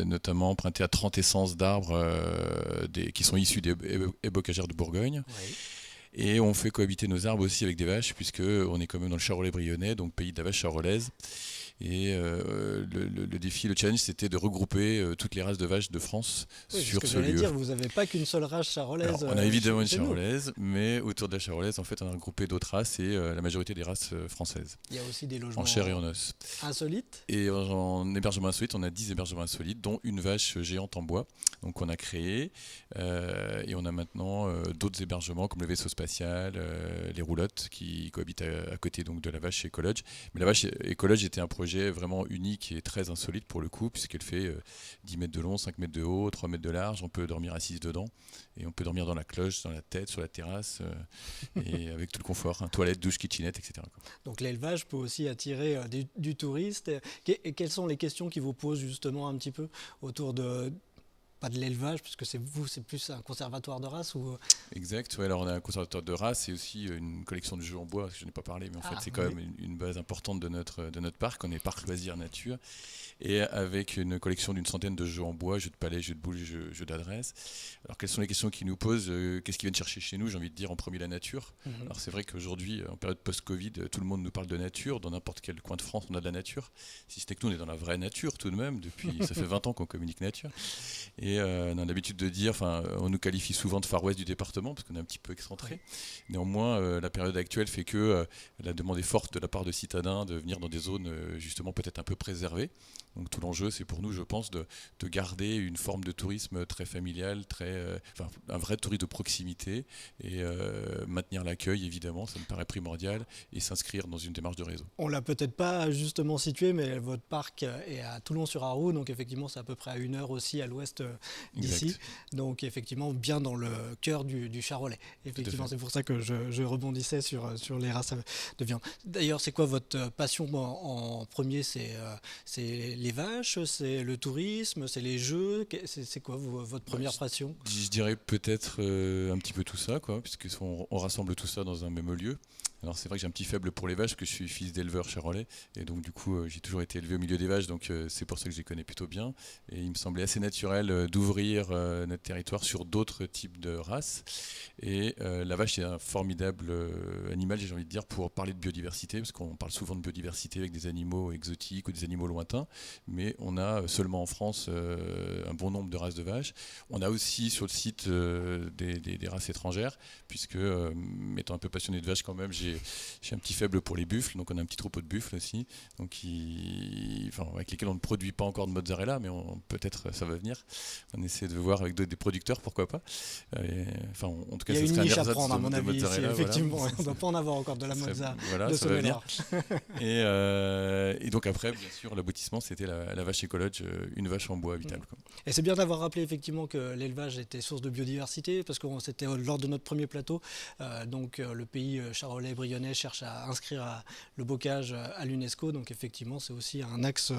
notamment emprunté à 30 essences d'arbres qui sont issus des bocagères de Bourgogne. Oui. Et on fait cohabiter nos arbres aussi avec des vaches, puisqu'on est quand même dans le Charolais-Brionnais, donc pays de la vache charolaise. Et le défi, le challenge, c'était de regrouper toutes les races de vaches de France sur ce lieu.
Dire, vous n'avez pas qu'une seule race charolaise.
Alors, on a évidemment une charolaise, mais autour de la charolaise, en fait, on a regroupé d'autres races et la majorité des races françaises.
Il y a aussi des logements
en chair et en os.
Insolites.
Et en hébergement insolite, on a 10 hébergements insolites, dont une vache géante en bois, donc on a créé. Et on a maintenant d'autres hébergements comme le vaisseau spatial, les roulottes qui cohabitent à côté donc, de la vache Ecologe. Mais la vache Ecologe était un projet vraiment unique et très insolite pour le coup, puisqu'elle fait 10 mètres de long, 5 mètres de haut, 3 mètres de large. On peut dormir assise dedans et on peut dormir dans la cloche, dans la tête, sur la terrasse et avec tout le confort, toilette, douche, kitchenette, etc.
Donc l'élevage peut aussi attirer du touriste. Et quelles sont les questions qui vous posent justement un petit peu autour de... Pas de l'élevage, puisque c'est plus un conservatoire de race ou...
Exact, ouais, alors on a un conservatoire de race et aussi une collection de jeux en bois, je n'ai pas parlé, mais en fait c'est quand même une base importante de notre parc. On est parc loisirs nature, et avec une collection d'une centaine de jeux en bois, jeux de palais, jeux de boules, jeux d'adresse. Alors quelles sont les questions qu'ils nous posent? Qu'est-ce qu'ils viennent chercher chez nous? J'ai envie de dire en premier la nature. Alors c'est vrai qu'aujourd'hui, en période post-Covid, tout le monde nous parle de nature. Dans n'importe quel coin de France, on a de la nature. Si c'était que nous, on est dans la vraie nature tout de même, ça fait 20 ans qu'on communique nature. Et on a l'habitude de dire, on nous qualifie souvent de Far West du département parce qu'on est un petit peu excentré. Néanmoins, la période actuelle fait que la demande est forte de la part de citadins de venir dans des zones justement peut-être un peu préservées. Donc tout l'enjeu, c'est pour nous, je pense, de garder une forme de tourisme très familial, un vrai tourisme de proximité et maintenir l'accueil, évidemment, ça me paraît primordial, et s'inscrire dans une démarche de réseau.
On l'a peut-être pas justement situé, mais votre parc est à Toulon-sur-Arroux, donc effectivement, c'est à peu près à 1 heure aussi à l'ouest d'ici. Exact. Donc effectivement, bien dans le cœur du Charolais. Effectivement, c'est pour ça que je rebondissais sur les races de viande. D'ailleurs, c'est quoi votre passion en premier? C'est les vaches, c'est le tourisme, c'est les jeux. C'est quoi votre première passion?
Je dirais peut-être un petit peu tout ça, puisqu'on rassemble tout ça dans un même lieu. Alors c'est vrai que j'ai un petit faible pour les vaches, parce que je suis fils d'éleveur charolais, et donc du coup j'ai toujours été élevé au milieu des vaches, donc c'est pour ça que je les connais plutôt bien. Et il me semblait assez naturel d'ouvrir notre territoire sur d'autres types de races. Et la vache est un formidable animal, j'ai envie de dire, pour parler de biodiversité, parce qu'on parle souvent de biodiversité avec des animaux exotiques ou des animaux lointains, mais on a seulement en France un bon nombre de races de vaches. On a aussi sur le site des races étrangères, puisque étant un peu passionné de vaches quand même, j'ai un petit faible pour les buffles, donc on a un petit troupeau de buffles aussi, donc avec lesquels on ne produit pas encore de mozzarella, mais peut-être ça va venir. On essaie de voir avec des producteurs, pourquoi pas. En tout cas,
il y a
ça
une
serait
niche
un
à prendre, à mon avis, ici, effectivement.
Voilà.
On ne doit pas en avoir encore de la mozza.
Voilà,
de
ça va venir.
Et
donc après, bien sûr, l'aboutissement, c'était la vache Ecologe, une vache en bois habitable.
Et c'est bien d'avoir rappelé effectivement que l'élevage était source de biodiversité, parce que c'était lors de notre premier plateau, donc le pays Charolais-Brionnais cherche à inscrire le bocage à l'UNESCO, donc effectivement c'est aussi un axe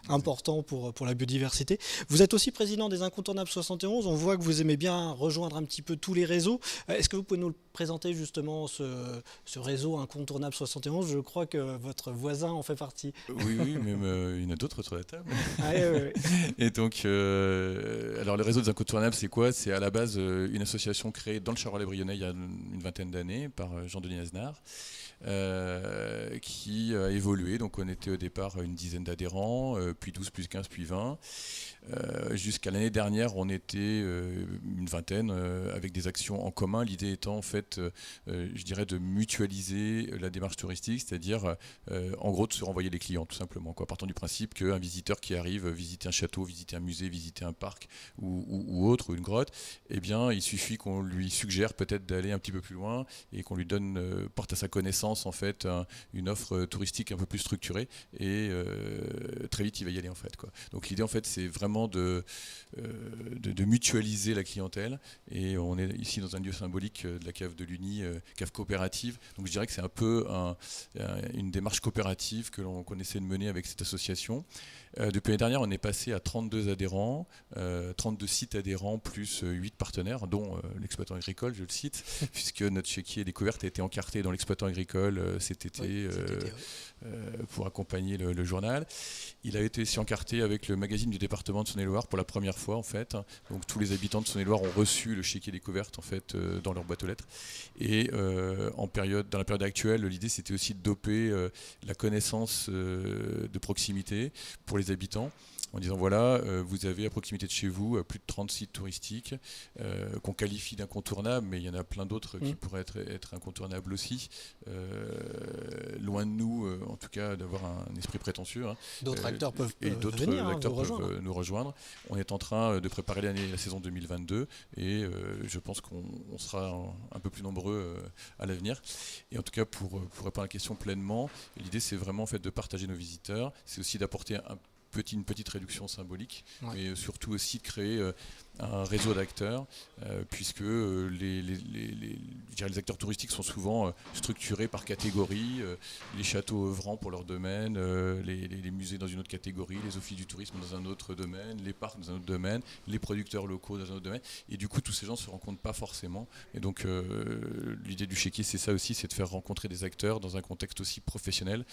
important pour la biodiversité. Vous êtes aussi président des Incontournables 71, on voit que vous aimez bien rejoindre un petit peu tous les réseaux. Est-ce que vous pouvez nous présenter justement ce réseau Incontournable 71? Je crois que votre voisin en fait partie.
Oui, même il y en a d'autres autour de la table.
Oui.
Et donc, alors le réseau des Incontournables, c'est quoi? C'est à la base une association créée dans le Charolais-Brionnais il y a une vingtaine d'années par Jean-Denis Aznar, qui a évolué. Donc on était au départ une dizaine d'adhérents, puis 12, puis 15, puis 20. Jusqu'à l'année dernière, on était une vingtaine avec des actions en commun. L'idée étant en fait, je dirais, de mutualiser la démarche touristique, c'est-à-dire en gros de se renvoyer les clients tout simplement, partant du principe qu'un visiteur qui arrive visiter un château, visiter un musée, visiter un parc ou autre, ou une grotte, eh bien il suffit qu'on lui suggère peut-être d'aller un petit peu plus loin et qu'on lui porte à sa connaissance en fait une offre touristique un peu plus structurée, et très vite il va y aller en fait, Donc l'idée en fait c'est vraiment de mutualiser la clientèle, et on est ici dans un lieu symbolique de la cave de l'Uni, cave coopérative, donc je dirais que c'est un peu une démarche coopérative qu'on essaie de mener avec cette association. Depuis l'année dernière, on est passé à 32 adhérents, 32 sites adhérents plus 8 partenaires, dont l'exploitant agricole, je le cite, puisque notre chéquier découverte a été encarté dans exploitants agricoles cet été pour accompagner le journal. Il a été aussi encarté avec le magazine du département de Saône-et-Loire pour la première fois en fait. Donc tous les habitants de Saône-et-Loire ont reçu le chéquier découverte en fait dans leur boîte aux lettres. Et dans la période actuelle, l'idée c'était aussi de doper la connaissance de proximité pour les habitants, en disant voilà, vous avez à proximité de chez vous plus de 30 sites touristiques qu'on qualifie d'incontournables, mais il y en a plein d'autres qui pourraient être incontournables aussi. Loin de nous, en tout cas, d'avoir un esprit prétentieux.
D'autres acteurs peuvent
venir,
acteurs
peuvent nous rejoindre. On est en train de préparer la saison 2022 et je pense qu'on sera un peu plus nombreux à l'avenir. Et en tout cas, pour répondre à la question pleinement, l'idée c'est vraiment en fait de partager nos visiteurs, c'est aussi d'apporter une petite réduction symbolique, mais surtout aussi de créer un réseau d'acteurs, puisque les acteurs touristiques sont souvent structurés par catégorie, les châteaux œuvrants pour leur domaine, les musées dans une autre catégorie, les offices du tourisme dans un autre domaine, les parcs dans un autre domaine, les producteurs locaux dans un autre domaine, et du coup tous ces gens ne se rencontrent pas forcément, et donc l'idée du chéquier c'est ça aussi, c'est de faire rencontrer des acteurs dans un contexte aussi professionnel,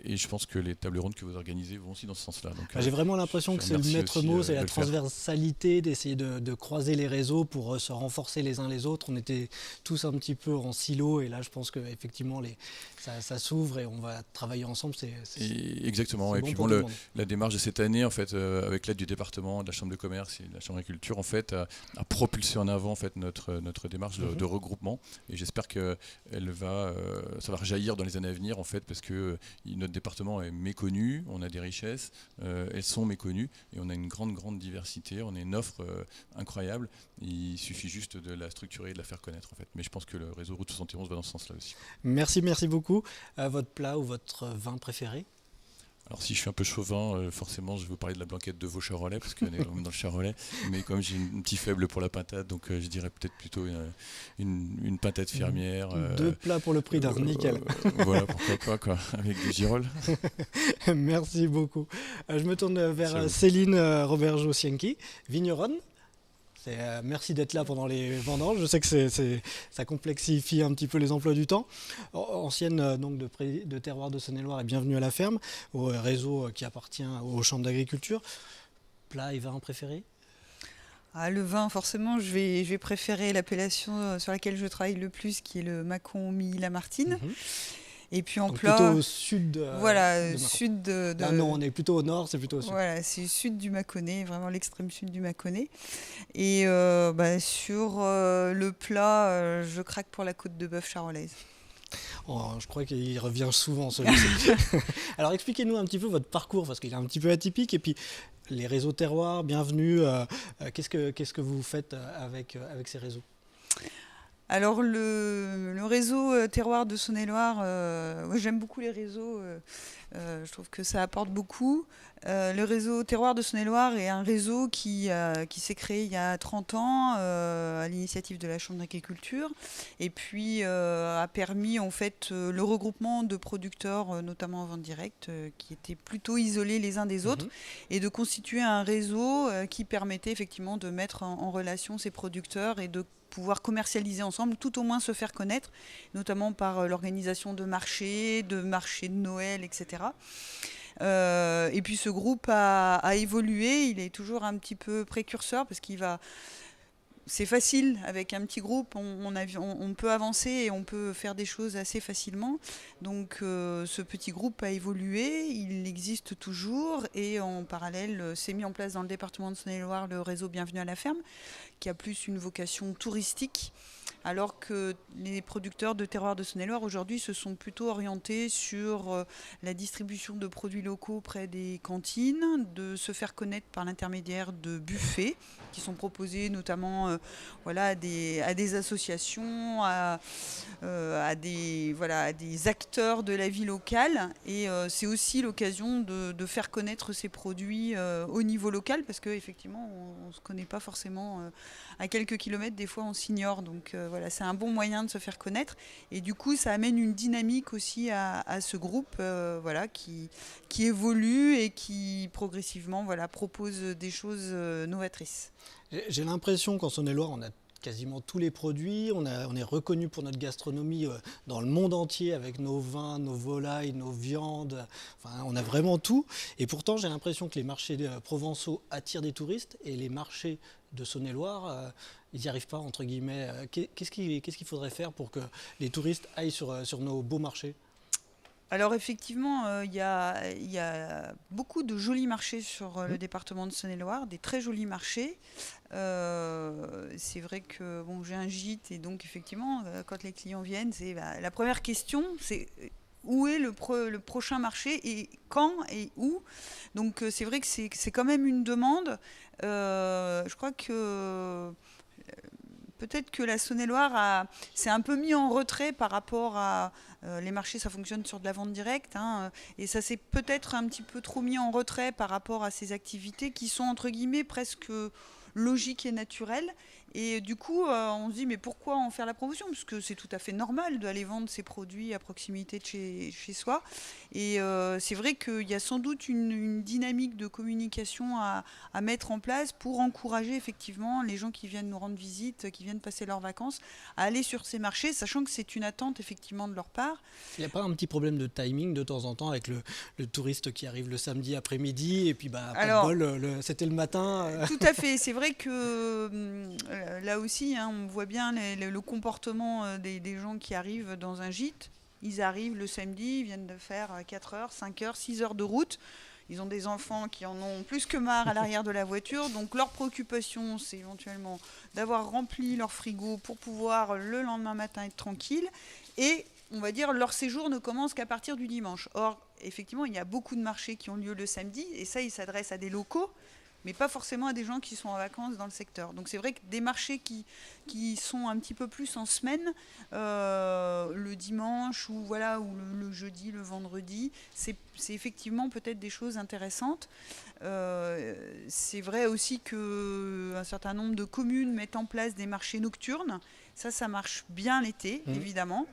et je pense que les tables rondes que vous organisez vont aussi dans ce sens-là.
J'ai vraiment l'impression que c'est le maître mot, c'est la transversalité, d'essayer de croiser les réseaux pour se renforcer les uns les autres. On était tous un petit peu en silo et là je pense qu'effectivement ça s'ouvre et on va travailler ensemble.
Exactement. Et puis bon, la démarche de cette année, en fait, avec l'aide du département, de la Chambre de commerce et de la Chambre d'agriculture, en fait, a propulsé en avant en fait, notre démarche de regroupement. Et j'espère que ça va rejaillir dans les années à venir, en fait, parce que notre département est méconnu, on a des richesses, elles sont méconnues et on a une grande diversité, on a une offre incroyable. Il suffit juste de la structurer et de la faire connaître, en fait. Mais je pense que le réseau Route 71 va dans ce sens-là aussi.
Merci beaucoup. Votre plat ou votre vin préféré ?
Alors si je suis un peu chauvin, forcément je vais vous parler de la blanquette de veau charolais, parce qu'on est dans le Charolais, mais comme j'ai un petit faible pour la pintade, donc je dirais peut-être plutôt une pintade fermière.
2 plats pour le prix d'un, nickel.
Voilà, pourquoi pas, avec des girolles.
Merci beaucoup. Je me tourne vers Céline Robergeau-Sienki, vigneronne. Merci d'être là pendant les vendanges. Je sais que ça complexifie un petit peu les emplois du temps. Ancienne donc de terroir de Saône-et-Loire et bienvenue à la ferme, au réseau qui appartient aux chambres d'agriculture. Plat et vin préférés ?
Le vin, forcément, je vais préférer l'appellation sur laquelle je travaille le plus, qui est le Mâcon Milly-Lamartine. Et puis en
donc
plat,
plutôt au sud de
sud de
non, on est plutôt au nord, c'est plutôt au sud.
Voilà, c'est sud du Mâconnais, vraiment l'extrême sud du Mâconnais. Et sur le plat, je craque pour la côte de bœuf charolaise.
Je crois qu'il revient souvent celui-ci. Alors expliquez-nous un petit peu votre parcours, parce qu'il est un petit peu atypique, et puis les réseaux terroirs, bienvenue. Qu'est-ce que vous faites avec ces réseaux ?
Alors le réseau terroir de Saône-et-Loire, moi j'aime beaucoup les réseaux, je trouve que ça apporte beaucoup. Le réseau terroir de Saône-et-Loire est un réseau qui s'est créé il y a 30 ans à l'initiative de la Chambre d'agriculture et puis a permis en fait le regroupement de producteurs, notamment en vente directe, qui étaient plutôt isolés les uns des autres et de constituer un réseau qui permettait effectivement de mettre en relation ces producteurs et de pouvoir commercialiser ensemble, tout au moins se faire connaître, notamment par l'organisation de marchés de Noël, etc. Et puis ce groupe a évolué, il est toujours un petit peu précurseur parce c'est facile, avec un petit groupe, on peut avancer et on peut faire des choses assez facilement. Donc ce petit groupe a évolué, il existe toujours et en parallèle s'est mis en place dans le département de Saône-et-Loire le réseau Bienvenue à la ferme, qui a plus une vocation touristique, alors que les producteurs de terroir de Saône-et-Loire aujourd'hui se sont plutôt orientés sur la distribution de produits locaux auprès des cantines, de se faire connaître par l'intermédiaire de buffets qui sont proposés notamment à des associations, à des acteurs de la vie locale. Et c'est aussi l'occasion de faire connaître ces produits au niveau local, parce qu'effectivement, on ne se connaît pas forcément à quelques kilomètres, des fois on s'ignore. Donc c'est un bon moyen de se faire connaître. Et du coup, ça amène une dynamique aussi à ce groupe qui évolue et qui progressivement propose des choses novatrices.
J'ai l'impression qu'en Saône-et-Loire, on a quasiment tous les produits. On est reconnu pour notre gastronomie dans le monde entier avec nos vins, nos volailles, nos viandes. Enfin, on a vraiment tout. Et pourtant, j'ai l'impression que les marchés provençaux attirent des touristes et les marchés de Saône-et-Loire, ils n'y arrivent pas, entre guillemets. Qu'est-ce qu'il faudrait faire pour que les touristes aillent sur nos beaux marchés ?
Alors effectivement, il y a beaucoup de jolis marchés sur le département de Saône-et-Loire, des très jolis marchés. C'est vrai que j'ai un gîte et donc effectivement, quand les clients viennent, la première question, c'est où est le prochain marché et quand et où. Donc c'est vrai que c'est quand même une demande. Je crois que peut-être que la Saône-et-Loire s'est un peu mis en retrait par rapport à les marchés, ça fonctionne sur de la vente directe, et ça s'est peut-être un petit peu trop mis en retrait par rapport à ces activités qui sont entre guillemets presque logiques et naturelles. Et du coup, on se dit mais pourquoi en faire la promotion ? Parce que c'est tout à fait normal d'aller vendre ses produits à proximité de chez soi. Et c'est vrai qu'il y a sans doute une dynamique de communication à mettre en place pour encourager effectivement les gens qui viennent nous rendre visite, qui viennent passer leurs vacances, à aller sur ces marchés, sachant que c'est une attente effectivement de leur part.
Il n'y a pas un petit problème de timing de temps en temps avec le touriste qui arrive le samedi après-midi et puis pas de bol, c'était le matin.
Tout à fait, c'est vrai que là aussi, on voit bien le comportement des gens qui arrivent dans un gîte. Ils arrivent le samedi, ils viennent de faire 4 heures, 5 heures, 6 heures de route. Ils ont des enfants qui en ont plus que marre à l'arrière de la voiture. Donc leur préoccupation, c'est éventuellement d'avoir rempli leur frigo pour pouvoir le lendemain matin être tranquille. Et on va dire leur séjour ne commence qu'à partir du dimanche. Or, effectivement, il y a beaucoup de marchés qui ont lieu le samedi. Et ça, ils s'adressent à des locaux, mais pas forcément à des gens qui sont en vacances dans le secteur. Donc c'est vrai que des marchés qui sont un petit peu plus en semaine, le dimanche ou le jeudi, le vendredi, c'est effectivement peut-être des choses intéressantes. C'est vrai aussi qu'un certain nombre de communes mettent en place des marchés nocturnes. Ça marche bien l'été, évidemment,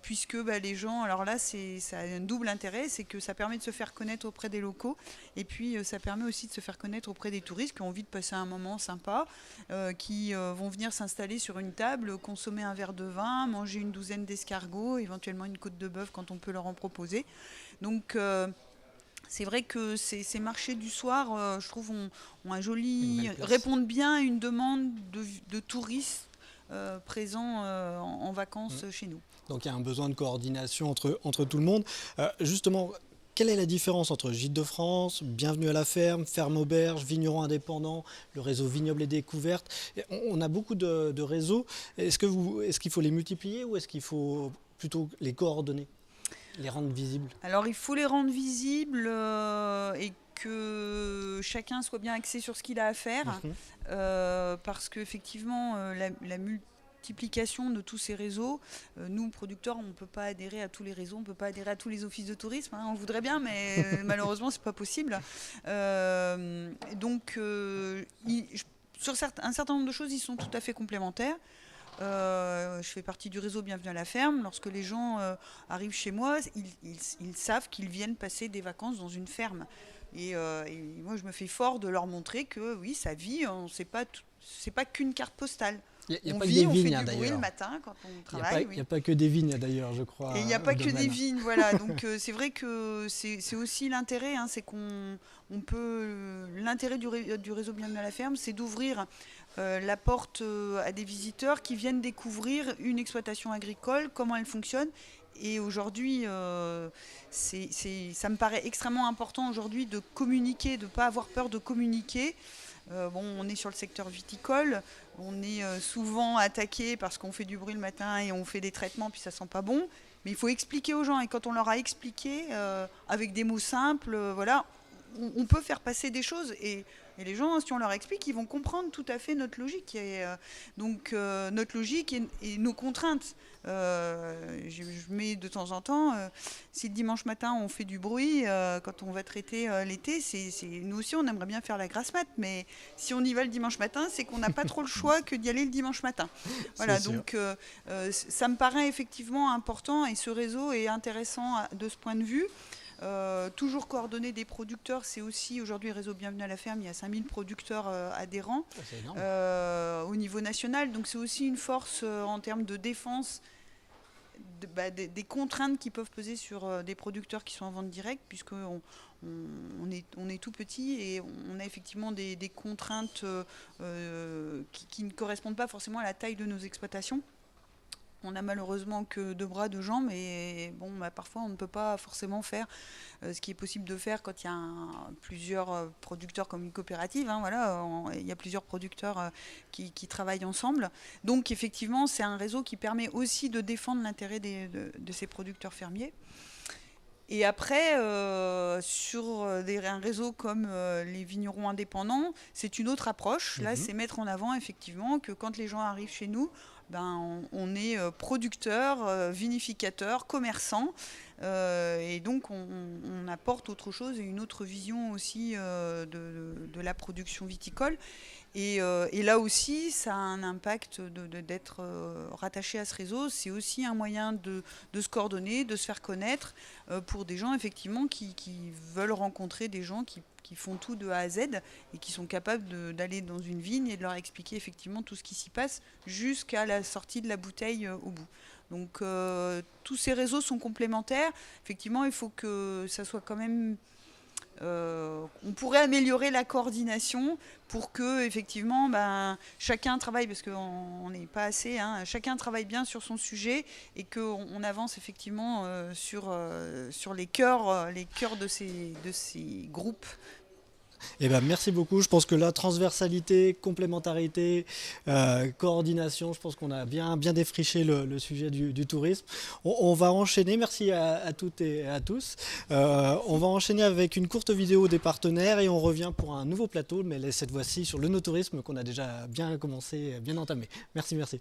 puisque les gens, alors là, ça a un double intérêt, c'est que ça permet de se faire connaître auprès des locaux, et puis ça permet aussi de se faire connaître auprès des touristes qui ont envie de passer un moment sympa, qui vont venir s'installer sur une table, consommer un verre de vin, manger une douzaine d'escargots, éventuellement une côte de bœuf quand on peut leur en proposer. Donc c'est vrai que ces marchés du soir, je trouve, répondent bien à une demande de touristes présents en vacances chez nous.
Donc il y a un besoin de coordination entre tout le monde. Justement, quelle est la différence entre Gîtes de France, Bienvenue à la ferme, Ferme Auberge, Vignerons indépendants, le réseau Vignobles et Découvertes ? On a beaucoup de réseaux. Est-ce qu'il faut les multiplier ou est-ce qu'il faut plutôt les coordonner, les rendre visibles ? Alors
il faut les rendre visibles et que chacun soit bien axé sur ce qu'il a à faire, parce qu'effectivement, la multiplication de tous ces réseaux, nous, producteurs, on ne peut pas adhérer à tous les réseaux, on ne peut pas adhérer à tous les offices de tourisme, on voudrait bien, mais malheureusement, ce n'est pas possible. Donc, sur un certain nombre de choses, ils sont tout à fait complémentaires. Je fais partie du réseau Bienvenue à la ferme. Lorsque les gens arrivent chez moi, ils savent qu'ils viennent passer des vacances dans une ferme. Et moi, je me fais fort de leur montrer que oui, ça vit, c'est pas qu'une carte postale.
Il n'y a
on
pas
vit,
que des vignes,
on fait du bruit
d'ailleurs.
le matin quand on travaille.
Il n'y a pas que des vignes, d'ailleurs, je crois.
Et il n'y a pas que des vignes, voilà. Donc c'est vrai que c'est aussi l'intérêt, c'est l'intérêt du réseau Bienvenue à la ferme, c'est d'ouvrir la porte à des visiteurs qui viennent découvrir une exploitation agricole, comment elle fonctionne. Et aujourd'hui, ça me paraît extrêmement important aujourd'hui de communiquer, de ne pas avoir peur de communiquer. On est sur le secteur viticole, on est souvent attaqué parce qu'on fait du bruit le matin et on fait des traitements puis ça sent pas bon. Mais il faut expliquer aux gens, et quand on leur a expliqué avec des mots simples, on peut faire passer des choses. Et les gens, si on leur explique, ils vont comprendre tout à fait notre logique. Notre logique et nos contraintes. Je mets de temps en temps, si le dimanche matin on fait du bruit, quand on va traiter l'été, nous aussi on aimerait bien faire la grasse mat, mais si on y va le dimanche matin, c'est qu'on n'a pas trop le choix que d'y aller le dimanche matin. Voilà, donc ça me paraît effectivement important et ce réseau est intéressant de ce point de vue. Toujours coordonner des producteurs, c'est aussi aujourd'hui Réseau Bienvenue à la ferme, il y a 5000 producteurs adhérents
C'est énorme.
au niveau national, donc c'est aussi une force en termes de défense des contraintes qui peuvent peser sur des producteurs qui sont en vente directe, puisqu'on on est tout petit et on a effectivement des contraintes qui ne correspondent pas forcément à la taille de nos exploitations. On a malheureusement que 2 bras, 2 jambes, et bon, parfois on ne peut pas forcément faire ce qui est possible de faire quand il y a plusieurs producteurs comme une coopérative. Voilà, il y a plusieurs producteurs qui travaillent ensemble. Donc effectivement, c'est un réseau qui permet aussi de défendre l'intérêt de ces producteurs fermiers. Et après, sur un réseau comme les vignerons indépendants, c'est une autre approche. Là, c'est mettre en avant effectivement que quand les gens arrivent chez nous, on est producteur, vinificateur, commerçant, et donc on apporte autre chose et une autre vision aussi de la production viticole. Et là aussi, ça a un impact d'être rattaché à ce réseau. C'est aussi un moyen de se coordonner, de se faire connaître pour des gens effectivement qui veulent rencontrer des gens qui font tout de A à Z et qui sont capables d'aller dans une vigne et de leur expliquer effectivement tout ce qui s'y passe jusqu'à la sortie de la bouteille au bout. Donc tous ces réseaux sont complémentaires. Effectivement, il faut que ça soit quand même... on pourrait améliorer la coordination pour que effectivement chacun travaille, parce qu'on n'est pas assez, chacun travaille bien sur son sujet et qu'on avance effectivement sur les cœurs de ces groupes.
Eh ben, merci beaucoup. Je pense que la transversalité, complémentarité, coordination, je pense qu'on a bien défriché le sujet du tourisme. On va enchaîner, merci à toutes et à tous. On va enchaîner avec une courte vidéo des partenaires et on revient pour un nouveau plateau, mais cette fois-ci sur le no-tourisme qu'on a déjà bien commencé, bien entamé. Merci.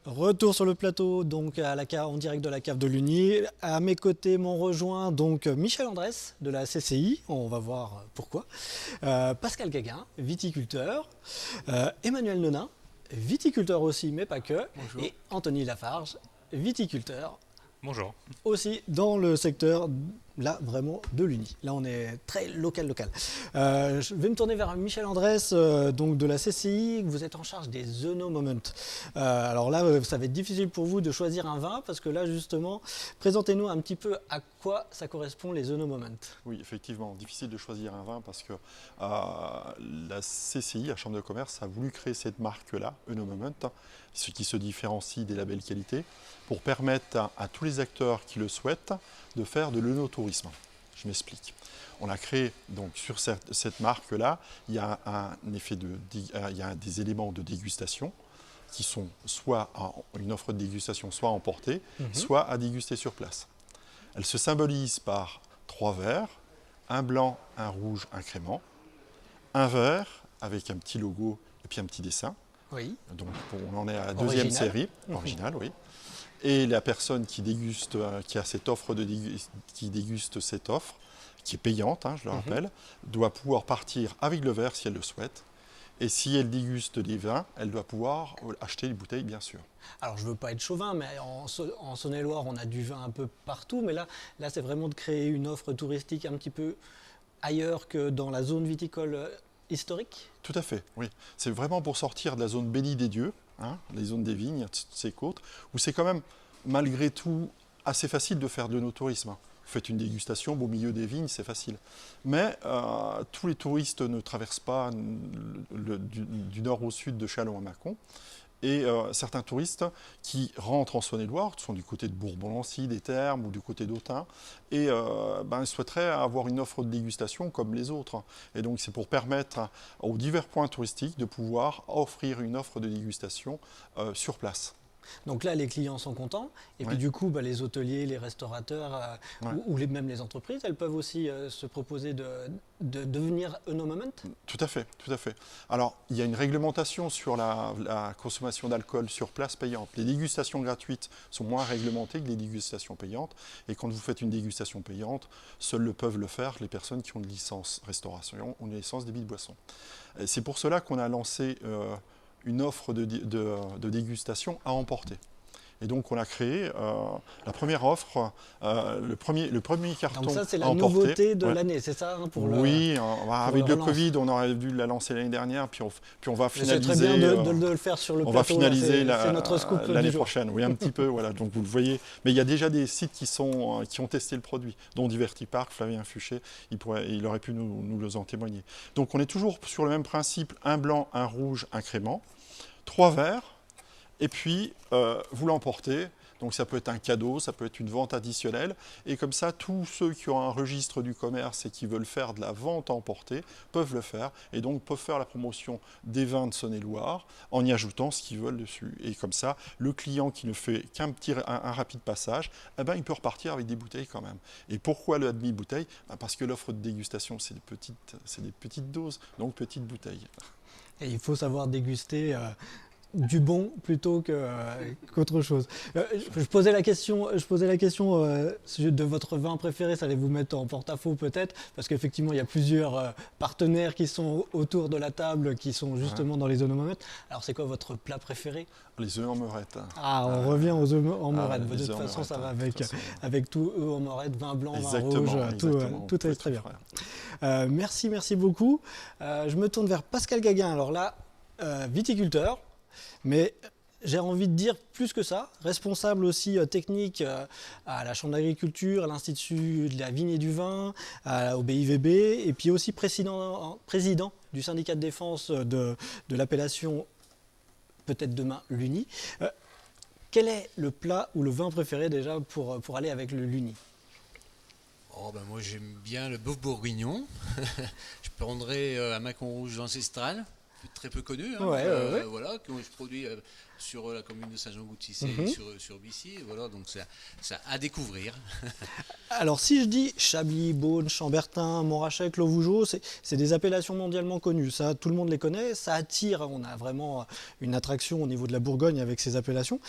Retour sur le plateau, donc en direct de la cave de Lugny. À mes côtés m'ont rejoint donc Michel Andrès de la CCI, on va voir pourquoi. Pascal Gaguin, viticulteur. Emmanuel Nonin, viticulteur aussi, mais pas que.
Bonjour. Et
Anthony Lafarge, viticulteur.
Bonjour.
Aussi dans le secteur, là, vraiment de Lugny. Là, on est très local. Je vais me tourner vers Michel Andrès, donc de la CCI. Vous êtes en charge des Œnomoments. Alors là, ça va être difficile pour vous de choisir un vin, parce que là, justement, présentez-nous un petit peu à quoi ça correspond les Œnomoments.
Oui, effectivement, difficile de choisir un vin, parce que la CCI, la Chambre de commerce, a voulu créer cette marque-là, Œnomoments, ce qui se différencie des labels qualité, pour permettre à tous les acteurs qui le souhaitent de faire de l'œnotourisme. Je m'explique. On a créé donc sur cette marque-là, il y a il y a des éléments de dégustation qui sont soit une offre de dégustation soit emportée, soit à déguster sur place. Elle se symbolise par 3 verres, un blanc, un rouge, un crémant, un vert avec un petit logo et puis un petit dessin.
Oui.
Donc on en est à la deuxième série, originale, oui. Et la personne qui déguste, qui a cette offre qui déguste cette offre, qui est payante, je le rappelle, doit pouvoir partir avec le verre si elle le souhaite. Et si elle déguste des vins, elle doit pouvoir acheter les bouteilles, bien sûr.
Alors, je ne veux pas être chauvin, mais en Saône-et-Loire, on a du vin un peu partout. Mais là c'est vraiment de créer une offre touristique un petit peu ailleurs que dans la zone viticole historique?
Tout à fait, oui. C'est vraiment pour sortir de la zone bénie des dieux, les zones des vignes, ces côtes, où c'est quand même, malgré tout, assez facile de faire de l'œnotourisme. Vous faites une dégustation au milieu des vignes, c'est facile. Mais tous les touristes ne traversent pas du nord au sud de Châlons à Mâcon. Et certains touristes qui rentrent en Saône-et-Loire, sont du côté de Bourbon-Lancy, des Thermes ou du côté d'Autun, et souhaiteraient avoir une offre de dégustation comme les autres. Et donc c'est pour permettre aux divers points touristiques de pouvoir offrir une offre de dégustation sur place.
Donc là, les clients sont contents. Et puis du coup, les hôteliers, les restaurateurs ou même les entreprises, elles peuvent aussi se proposer de devenir Œnomoment.
Tout à fait, tout à fait. Alors, il y a une réglementation sur la consommation d'alcool sur place payante. Les dégustations gratuites sont moins réglementées que les dégustations payantes. Et quand vous faites une dégustation payante, seuls peuvent le faire les personnes qui ont une licence restauration ou une licence débit de boisson. Et c'est pour cela qu'on a lancé une offre de dégustation à emporter. Et donc on a créé la première offre, le premier carton.
Donc ça c'est la
à emporter.
Nouveauté de l'année, c'est ça
Oui, avec le Covid, on aurait dû la lancer l'année dernière, puis on va finaliser.
C'est très bien de le faire sur le plateau.
On va finaliser
c'est notre scoop
l'année prochaine, oui un petit peu, voilà. Donc vous le voyez. Mais il y a déjà des sites qui ont testé le produit, dont Diverty Park, Flavien Fuchet, il aurait pu nous en témoigner. Donc on est toujours sur le même principe, un blanc, un rouge, un crément, 3 verres. Et puis, vous l'emportez, donc ça peut être un cadeau, ça peut être une vente additionnelle, et comme ça, tous ceux qui ont un registre du commerce et qui veulent faire de la vente à emporter peuvent le faire, et donc peuvent faire la promotion des vins de Saône-et-Loire en y ajoutant ce qu'ils veulent dessus. Et comme ça, le client qui ne fait qu'un rapide passage, il peut repartir avec des bouteilles quand même. Et pourquoi le demi-bouteille ? Parce que l'offre de dégustation, c'est des petites doses, donc petites bouteilles.
Et il faut savoir déguster du bon plutôt qu'autre chose. Je posais la question de votre vin préféré, ça allait vous mettre en porte-à-faux peut-être, parce qu'effectivement il y a plusieurs partenaires qui sont autour de la table, qui sont justement dans les Œnomoment. Alors c'est quoi votre plat préféré ?
Les œufs en meurette.
Ah, on revient aux œufs en meurette. De toute façon, ça va avec tout œufs en meurette, vin blanc, vin rouge, tout est très bien. Merci beaucoup. Je me tourne vers Pascal Gaguin. Alors là, viticulteur. Mais j'ai envie de dire plus que ça, responsable aussi technique à la Chambre d'agriculture, à l'Institut de la vigne et du vin, au BIVB, et puis aussi président du syndicat de défense de l'appellation, peut-être demain, l'Uni. Quel est le plat ou le vin préféré déjà pour aller avec le l'Uni ?
Moi j'aime bien le bœuf bourguignon. Je prendrais un Mâcon rouge ancestral. Très peu connu, voilà, qui se produit sur la commune de Saint-Jean-Goutissé, sur Bissy, voilà, donc ça à découvrir.
Alors si je dis Chablis, Beaune, Chambertin, Montrachet, Clos-Vougeot, c'est des appellations mondialement connues, ça tout le monde les connaît, ça attire, on a vraiment une attraction au niveau de la Bourgogne avec ces appellations.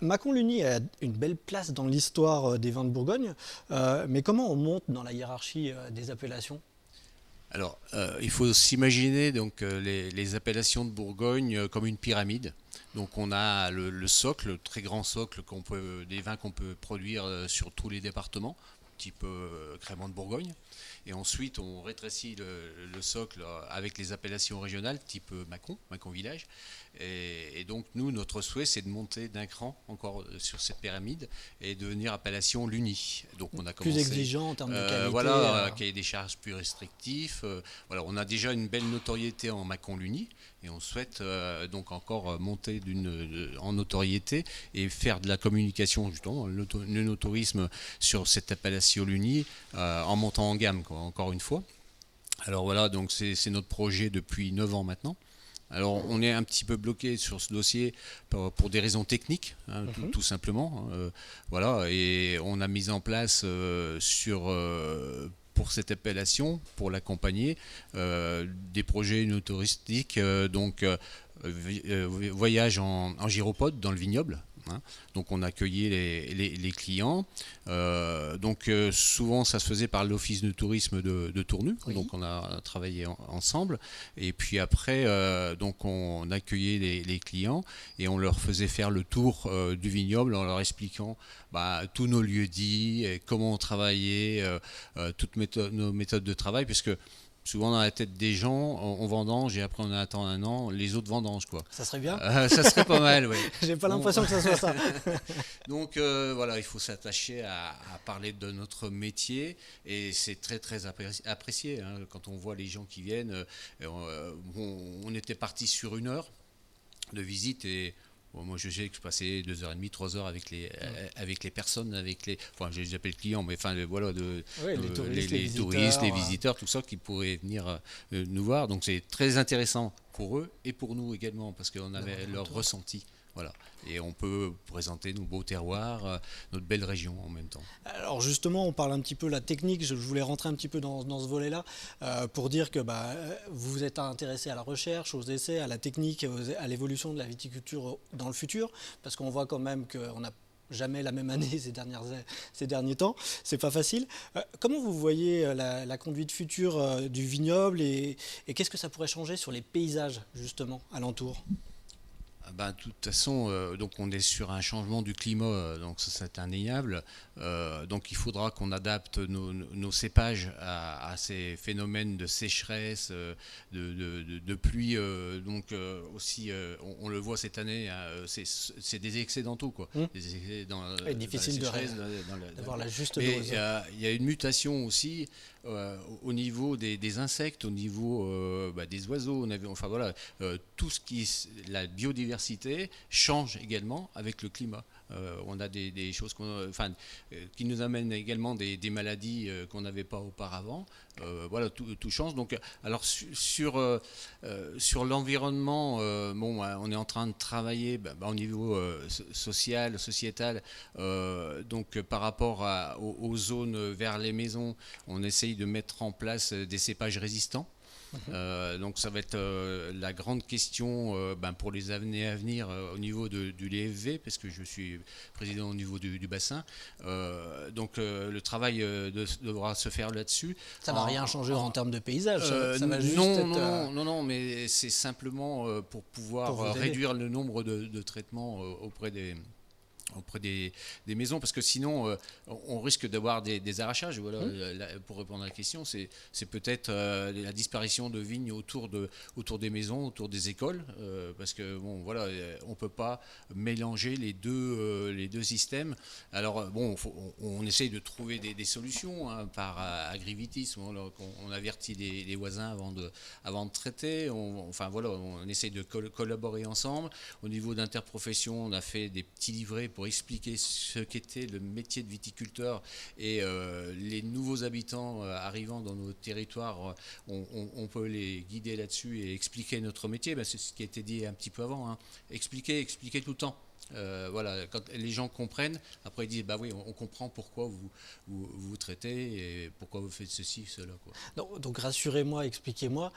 Mâcon-Lugny a une belle place dans l'histoire des vins de Bourgogne, mais comment on monte dans la hiérarchie des appellations ?
Alors, il faut s'imaginer donc les appellations de Bourgogne comme une pyramide. Donc, on a le socle, le très grand socle des vins qu'on peut produire sur tous les départements, type Crémant de Bourgogne. Et ensuite, on rétrécit le socle avec les appellations régionales, type Mâcon Village. Et donc, nous, notre souhait, c'est de monter d'un cran encore sur cette pyramide et devenir appellation l'Uni. Donc, on a commencé,
plus exigeant en termes de qualité.
Voilà, cahier des charges plus restrictif. Voilà, on a déjà une belle notoriété en Mâcon-Lugny et on souhaite donc encore monter en notoriété et faire de la communication, justement, le no-tourisme sur cette appellation l'Uni en montant en gamme, quoi, encore une fois. Alors voilà, donc c'est notre projet depuis 9 ans maintenant. Alors, on est un petit peu bloqué sur ce dossier pour des raisons techniques, tout simplement. Voilà, et on a mis en place pour cette appellation, pour l'accompagner, des projets touristiques, voyage en gyropode dans le vignoble. Donc on accueillait les clients. Souvent ça se faisait par l'office de tourisme de Tournu. Oui. Donc on a travaillé ensemble. Et puis après, donc on accueillait les clients et on leur faisait faire le tour du vignoble en leur expliquant tous nos lieux-dits, comment on travaillait, toutes nos méthodes de travail, puisque souvent dans la tête des gens, on vendange et après on attend un an, les autres vendangent quoi.
Ça serait bien.
Ça serait pas mal, oui.
J'ai pas l'impression que ça soit ça.
Donc voilà, il faut s'attacher à parler de notre métier et c'est très très apprécié hein, quand on voit les gens qui viennent. On était parti sur 1 heure de visite et bon, moi je sais que je passais 2h30, 3 heures avec les personnes, enfin je les appelle clients, mais enfin voilà, les touristes, les visiteurs, tout ça qui pourraient venir nous voir. Donc c'est très intéressant pour eux et pour nous également parce qu'on avait leur ressenti. Voilà. Et on peut présenter nos beaux terroirs, notre belle région en même temps.
Alors justement, on parle un petit peu de la technique. Je voulais rentrer un petit peu dans ce volet-là pour dire que vous vous êtes intéressé à la recherche, aux essais, à la technique, à l'évolution de la viticulture dans le futur, parce qu'on voit quand même qu'on n'a jamais la même année ces derniers temps. C'est pas facile. Comment vous voyez la conduite future du vignoble et qu'est-ce que ça pourrait changer sur les paysages justement alentours ?
De toute façon, donc on est sur un changement du climat, donc ça c'est indéniable. Donc il faudra qu'on adapte nos cépages à ces phénomènes de sécheresse, de pluie. Donc aussi, on le voit cette année, c'est des excédentaux quoi. Des excès
c'est difficile d'avoir la juste dose.
Il y a une mutation aussi. Au niveau des insectes, au niveau des oiseaux, enfin voilà, tout ce la biodiversité change également avec le climat. On a des choses qui nous amènent également des maladies qu'on n'avait pas auparavant. Voilà, tout change. Donc, alors sur l'environnement, on est en train de travailler au niveau social, sociétal. Donc, par rapport aux zones vers les maisons, on essaye de mettre en place des cépages résistants. Donc ça va être la grande question pour les années à venir au niveau du LFV, parce que je suis président au niveau du bassin. Donc le travail devra se faire là-dessus.
Ça ne va rien changer en termes de paysage, ça va juste
non, mais c'est simplement pour pouvoir réduire le nombre de traitements auprès des maisons, parce que sinon on risque d'avoir des arrachages. Voilà, pour répondre à la question, c'est peut-être la disparition de vignes autour des maisons, autour des écoles, parce que on peut pas mélanger les deux systèmes. Alors on essaye de trouver des solutions par agrivitisme. On avertit les voisins avant de traiter. On essaye de collaborer ensemble. Au niveau d'interprofession, on a fait des petits livrets pour expliquer ce qu'était le métier de viticulteur et les nouveaux habitants arrivant dans nos territoires, on peut les guider là-dessus et expliquer notre métier. C'est ce qui a été dit un petit peu avant, expliquer tout le temps. Voilà, quand les gens comprennent, après ils disent oui, on comprend pourquoi vous traitez et pourquoi vous faites ceci, cela quoi.
Donc rassurez-moi, expliquez-moi,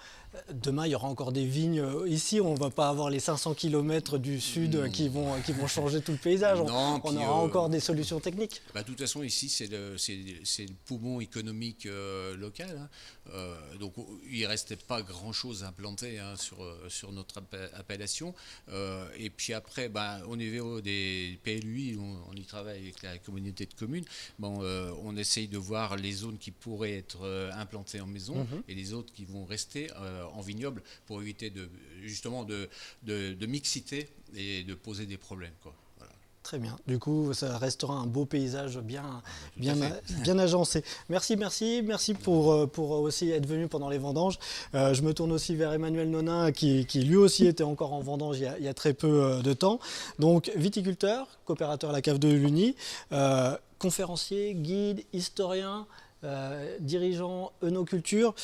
demain il y aura encore des vignes ici, on ne va pas avoir les 500 km du sud qui vont changer tout le paysage, on aura encore des solutions techniques.
De toute façon ici c'est le poumon économique local, donc il ne restait pas grand-chose à implanter sur notre appellation, et puis après au niveau des PLUI, on y travaille avec la communauté de communes. On essaye de voir les zones qui pourraient être implantées en maison et les autres qui vont rester en vignoble pour éviter de mixité et de poser des problèmes quoi.
Très bien. Du coup, ça restera un beau paysage bien agencé. Merci pour aussi être venu pendant les vendanges. Je me tourne aussi vers Emmanuel Nonin qui lui aussi était encore en vendange il y a très peu de temps. Donc viticulteur, coopérateur à la cave de Lugny, conférencier, guide, historien, dirigeant œnoculture.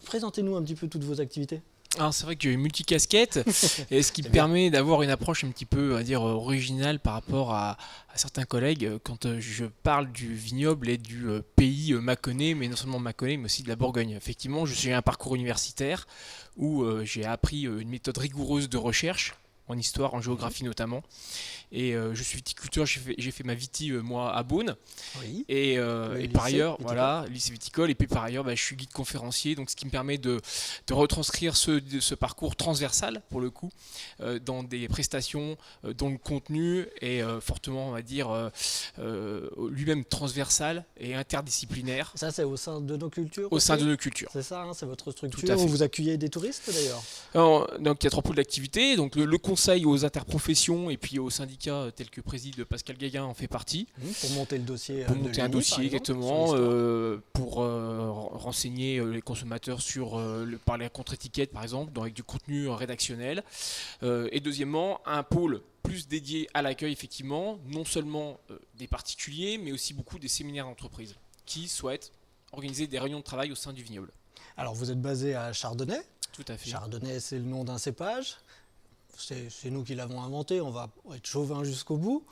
Présentez-nous un petit peu toutes vos activités.
Alors c'est vrai que j'ai multicasquette, et ce qui permet d'avoir une approche un petit peu, originale par rapport à certains collègues quand je parle du vignoble et du pays mâconnais, mais non seulement mâconnais, mais aussi de la Bourgogne. Effectivement, je suis un parcours universitaire où j'ai appris une méthode rigoureuse de recherche, en histoire, en géographie notamment. Et je suis viticulteur, j'ai fait ma viti moi à Beaune.
Oui.
Et par ailleurs,
viticole.
voilà, lycée viticole. Et puis par ailleurs, je suis guide conférencier, donc ce qui me permet de retranscrire ce parcours transversal pour le coup dans des prestations dont le contenu est fortement, on va dire, lui-même transversal et interdisciplinaire.
Ça, c'est au sein de nos cultures.
Au
aussi
sein de nos cultures.
C'est ça, c'est votre
Tout à
structure
fait.
où vous accueillez des touristes d'ailleurs.
Alors, donc il y a 3 pôles d'activité, donc le conseil aux interprofessions et puis aux syndicats tels que préside Pascal Gaguin en fait partie.
Pour monter le dossier.
Pour
de
monter un
l'UNI,
dossier
par exemple,
exactement,
sur l'histoire.
pour renseigner les consommateurs sur par les contre-étiquettes par exemple, avec du contenu rédactionnel. Et deuxièmement, un pôle plus dédié à l'accueil effectivement, non seulement des particuliers, mais aussi beaucoup des séminaires d'entreprise qui souhaitent organiser des réunions de travail au sein du vignoble.
Alors vous êtes basé à Chardonnay.
Tout à fait.
Chardonnay, c'est le nom d'un cépage. C'est nous qui l'avons inventé, on va être chauvin jusqu'au bout.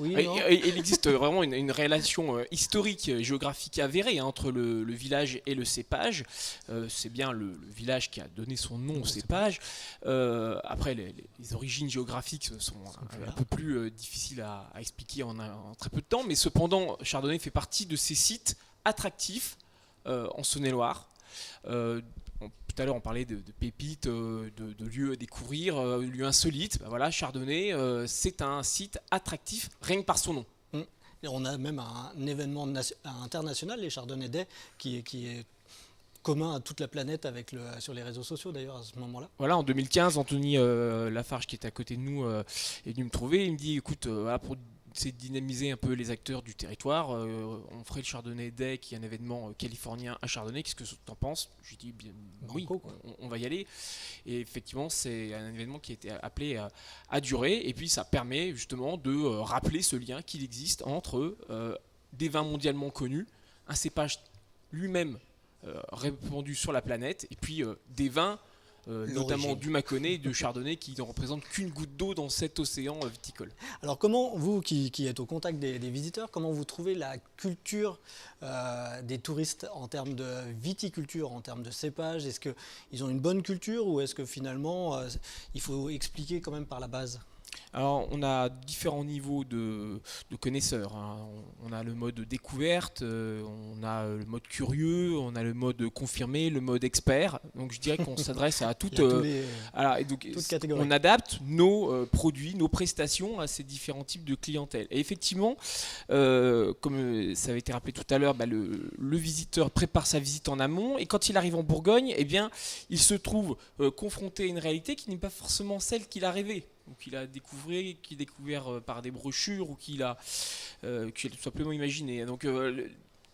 Oui, non
il existe vraiment une relation historique, géographique avérée entre le village et le cépage. C'est bien le village qui a donné son nom au cépage. Après, les origines géographiques sont un peu plus difficiles à expliquer en très peu de temps, mais cependant, Chardonnay fait partie de ces sites attractifs en Saône-et-Loire. Tout à l'heure, on parlait de pépites, de lieux à découvrir, lieux insolites. Voilà, Chardonnay, c'est un site attractif rien que par son nom.
Et on a même un événement international, les Chardonnay Day, qui est commun à toute la planète sur les réseaux sociaux d'ailleurs à ce moment-là.
Voilà, en 2015, Anthony Lafarge, qui est à côté de nous, est venu me trouver. Il me dit, écoute, pour c'est de dynamiser un peu les acteurs du territoire. On ferait le Chardonnay Day, qui est un événement californien à Chardonnay. Qu'est-ce que tu en penses ? Je dis bien oui, on va y aller. Et effectivement, c'est un événement qui a été appelé à durer. Et puis, ça permet justement de rappeler ce lien qu'il existe entre des vins mondialement connus, un cépage lui-même répandu sur la planète, et puis des vins notamment du Mâconnais et du Chardonnay qui ne représentent qu'une goutte d'eau dans cet océan viticole.
Alors comment, vous qui êtes au contact des visiteurs, comment vous trouvez la culture des touristes en termes de viticulture, en termes de cépage ? Est-ce qu'ils ont une bonne culture ou est-ce que finalement il faut expliquer quand même par la base ?
Alors, on a différents niveaux de connaisseurs. Hein. On a le mode découverte, on a le mode curieux, on a le mode confirmé, le mode expert. Donc, je dirais qu'on s'adresse à toutes catégories. On adapte nos produits, nos prestations à ces différents types de clientèle. Et effectivement, comme ça avait été rappelé tout à l'heure, le visiteur prépare sa visite en amont et quand il arrive en Bourgogne, eh bien, il se trouve confronté à une réalité qui n'est pas forcément celle qu'il a rêvée, ou qu'il a découvert par des brochures, ou qu'il a tout simplement imaginé. Donc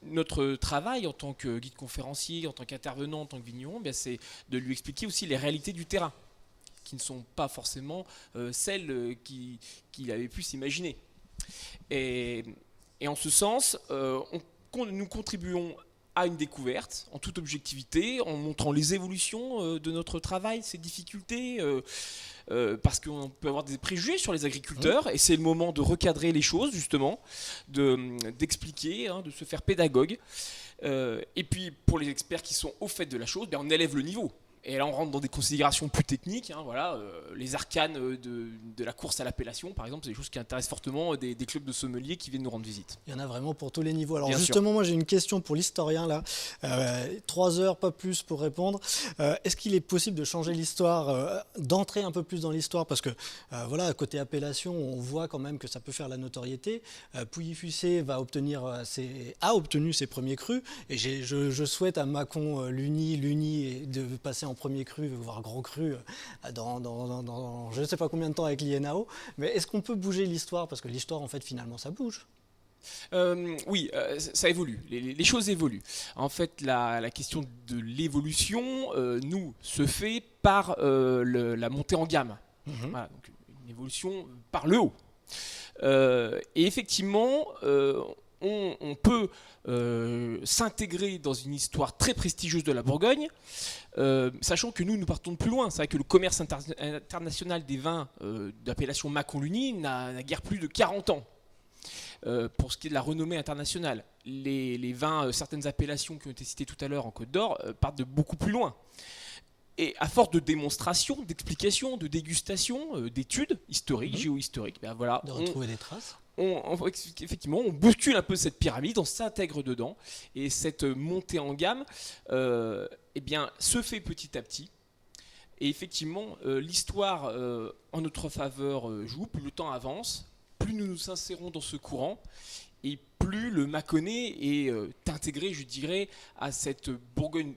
notre travail en tant que guide conférencier, en tant qu'intervenant, en tant que vigneron, c'est de lui expliquer aussi les réalités du terrain, qui ne sont pas forcément celles qu'il avait pu s'imaginer. Et en ce sens, nous contribuons à une découverte en toute objectivité, en montrant les évolutions de notre travail, ses difficultés, parce qu'on peut avoir des préjugés sur les agriculteurs, et c'est le moment de recadrer les choses justement, d'expliquer, de se faire pédagogue. Et puis pour les experts qui sont au fait de la chose, on élève le niveau. Et là, on rentre dans des considérations plus techniques. Les arcanes de la course à l'appellation, par exemple, c'est des choses qui intéressent fortement des clubs de sommeliers qui viennent nous rendre visite.
Il y en a vraiment pour tous les niveaux. Alors
Bien
justement,
sûr.
Moi j'ai une question pour l'historien là. 3 heures, pas plus pour répondre. Est-ce qu'il est possible de changer l'histoire, d'entrer un peu plus dans l'histoire ? Parce que côté appellation, on voit quand même que ça peut faire la notoriété. Pouilly-Fuissé a obtenu ses premiers crus. Et je souhaite à Mâcon, l'Uni de passer en premier cru, voire grand cru, dans je ne sais pas combien de temps avec l'INAO. Mais est-ce qu'on peut bouger l'histoire ? Parce que l'histoire, en fait, finalement, ça bouge.
Oui, ça évolue. Les choses évoluent. En fait, la question de l'évolution, se fait par la montée en gamme. Voilà, donc une évolution par le haut. Et effectivement, on peut s'intégrer dans une histoire très prestigieuse de la Bourgogne, sachant que nous partons de plus loin. C'est vrai que le commerce international des vins d'appellation Mâcon-Lugny n'a guère plus de 40 ans. Pour ce qui est de la renommée internationale, les vins, certaines appellations qui ont été citées tout à l'heure en Côte d'Or, partent de beaucoup plus loin. Et à force de démonstration, d'explication, de dégustation, d'études historiques, géohistoriques, ben voilà,
De retrouver des traces.
Effectivement, on bouscule un peu cette pyramide, on s'intègre dedans, et cette montée en gamme eh bien, se fait petit à petit. Et effectivement, l'histoire en notre faveur joue, plus le temps avance, plus nous nous insérons dans ce courant, et plus le Mâconnais est intégré, je dirais, à cette Bourgogne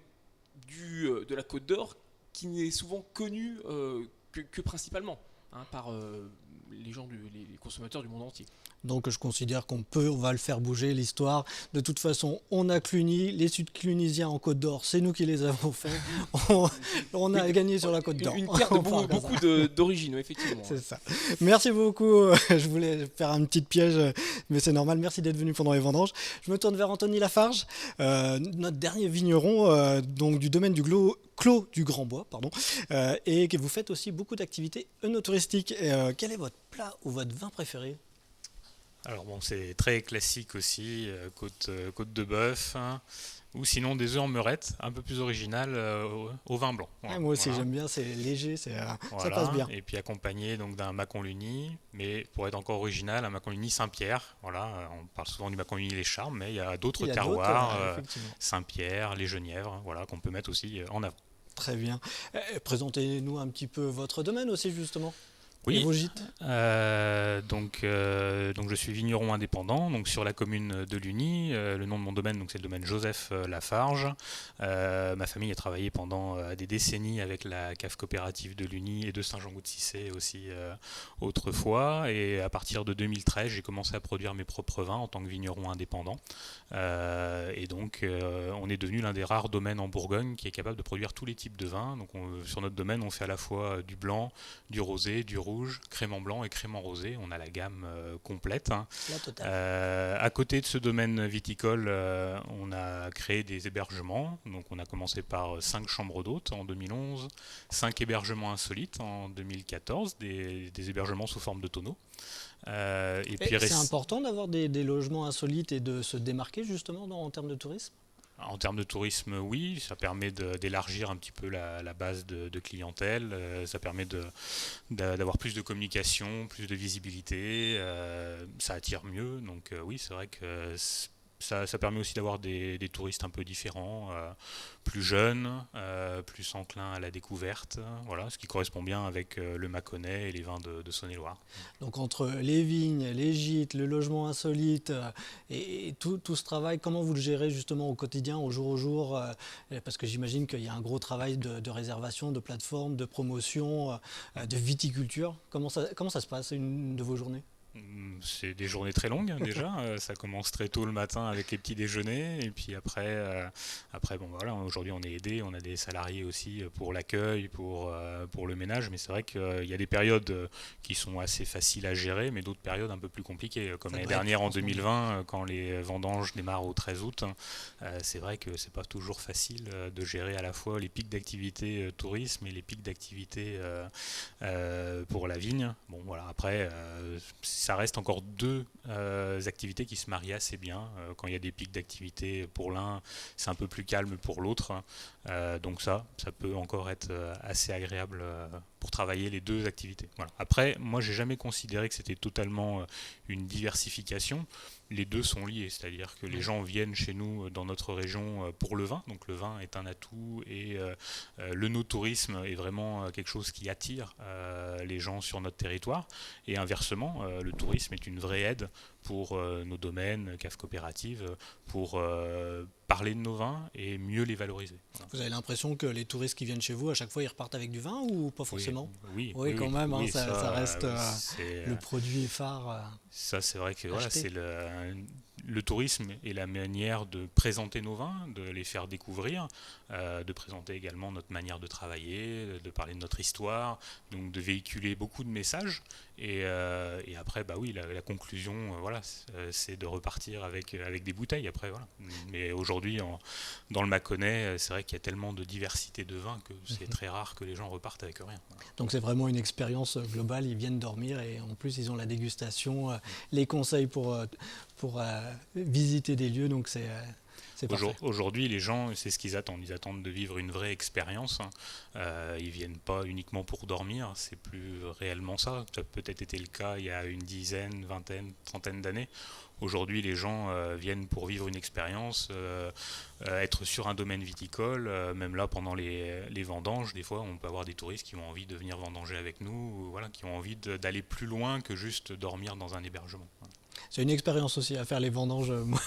de la Côte d'Or, qui n'est souvent connue que principalement par les gens, les consommateurs du monde entier.
Donc je considère on va le faire bouger, l'histoire. De toute façon, on a Cluny, les Sud-Clunisiens en Côte d'Or, c'est nous qui les avons fait. On a gagné sur la Côte d'Or.
Une terre de beaucoup d'origine, effectivement.
C'est ça. Merci beaucoup. Je voulais faire un petit piège, mais c'est normal. Merci d'être venu pendant les vendanges. Je me tourne vers Anthony Lafarge, notre dernier vigneron donc du domaine du Clos du Grand Bois, et que vous faites aussi beaucoup d'activités œnotouristiques. Quel est votre plat ou votre vin préféré ?
Alors bon, c'est très classique aussi, côte de bœuf, hein, ou sinon des œufs en meurette, un peu plus original au vin blanc.
Voilà. Moi aussi j'aime bien, c'est léger, ça passe bien.
Et puis accompagné donc d'un Mâcon-Lugny, mais pour être encore original, un Mâcon-Lugny Saint-Pierre. Voilà, on parle souvent du Mâcon-Lugny les Charmes, mais il y a d'autres terroirs, Saint-Pierre, les Genièvres, voilà, qu'on peut mettre aussi en avant.
Très bien. Présentez-nous un petit peu votre domaine aussi justement.
Oui,
et vos gîtes.
Donc je suis vigneron indépendant donc sur la commune de Lugny. Le nom de mon domaine, donc c'est le domaine Joseph Lafarge. Ma famille a travaillé pendant des décennies avec la cave coopérative de Lugny et de Saint-Jean-Goud-Cissé aussi autrefois. Et à partir de 2013, j'ai commencé à produire mes propres vins en tant que vigneron indépendant. Et donc on est devenu l'un des rares domaines en Bourgogne qui est capable de produire tous les types de vins. Donc sur notre domaine, on fait à la fois du blanc, du rosé, du rouge, crémant blanc et crémant rosé. On a la gamme complète.
La totale.
À côté de ce domaine viticole, on a créé des hébergements. Donc on a commencé par 5 chambres d'hôtes en 2011, 5 hébergements insolites en 2014, des hébergements sous forme de tonneaux.
C'est important d'avoir des logements insolites et de se démarquer justement en termes de tourisme ?
En termes de tourisme, oui, ça permet d'élargir un petit peu la base de clientèle, ça permet d'avoir plus de communication, plus de visibilité, ça attire mieux, donc oui, c'est vrai que ça permet aussi d'avoir des touristes un peu différents, plus jeunes, plus enclins à la découverte, voilà, ce qui correspond bien avec le Mâconnais et les vins de Saône-et-Loire.
Donc entre les vignes, les gîtes, le logement insolite et tout ce travail, comment vous le gérez justement au quotidien, au jour, parce que j'imagine qu'il y a un gros travail de réservation, de plateforme, de promotion, de viticulture. Comment ça se passe une de vos journées ?
C'est des journées très longues déjà, ça commence très tôt le matin avec les petits déjeuners et puis après bon voilà, aujourd'hui on est aidé, on a des salariés aussi pour l'accueil, pour le ménage, mais c'est vrai qu'il y a des périodes qui sont assez faciles à gérer, mais d'autres périodes un peu plus compliquées, comme l'année dernière en 2020 quand les vendanges démarrent au 13 août, c'est vrai que c'est pas toujours facile de gérer à la fois les pics d'activité tourisme et les pics d'activité pour la vigne. Bon voilà, après ça reste encore deux activités qui se marient assez bien. Quand il y a des pics d'activité pour l'un, c'est un peu plus calme pour l'autre. Donc ça peut encore être assez agréable pour travailler les deux activités. Voilà. Après, moi, j'ai jamais considéré que c'était totalement une diversification. Les deux sont liés, c'est-à-dire que les gens viennent chez nous dans notre région pour le vin, donc le vin est un atout et le no-tourisme est vraiment quelque chose qui attire les gens sur notre territoire, et inversement, le tourisme est une vraie aide pour nos domaines, caves coopératives, pour parler de nos vins et mieux les valoriser. Voilà.
Vous avez l'impression que les touristes qui viennent chez vous, à chaque fois, ils repartent avec du vin ou pas forcément ?
Oui,
quand même,
oui,
ça reste le produit phare.
Ça, c'est vrai que voilà, c'est le tourisme et la manière de présenter nos vins, de les faire découvrir, de présenter également notre manière de travailler, de parler de notre histoire, donc de véhiculer beaucoup de messages. Et après, bah oui, la conclusion, voilà, c'est de repartir avec des bouteilles. Après, voilà. Mais aujourd'hui, dans le Mâconnais, c'est vrai qu'il y a tellement de diversité de vins que c'est très rare que les gens repartent avec rien. Voilà.
Donc c'est vraiment une expérience globale. Ils viennent dormir et en plus ils ont la dégustation, les conseils pour visiter des lieux. Donc C'est parfait.
Aujourd'hui, les gens, c'est ce qu'ils attendent. Ils attendent de vivre une vraie expérience. Ils viennent pas uniquement pour dormir. C'est plus réellement ça. Ça a peut-être été le cas il y a une dizaine, vingtaine, trentaine d'années. Aujourd'hui, les gens viennent pour vivre une expérience, être sur un domaine viticole. Même là, pendant les vendanges, des fois, on peut avoir des touristes qui ont envie de venir vendanger avec nous, voilà, qui ont envie d'aller plus loin que juste dormir dans un hébergement.
C'est une expérience aussi à faire les vendanges. Moi,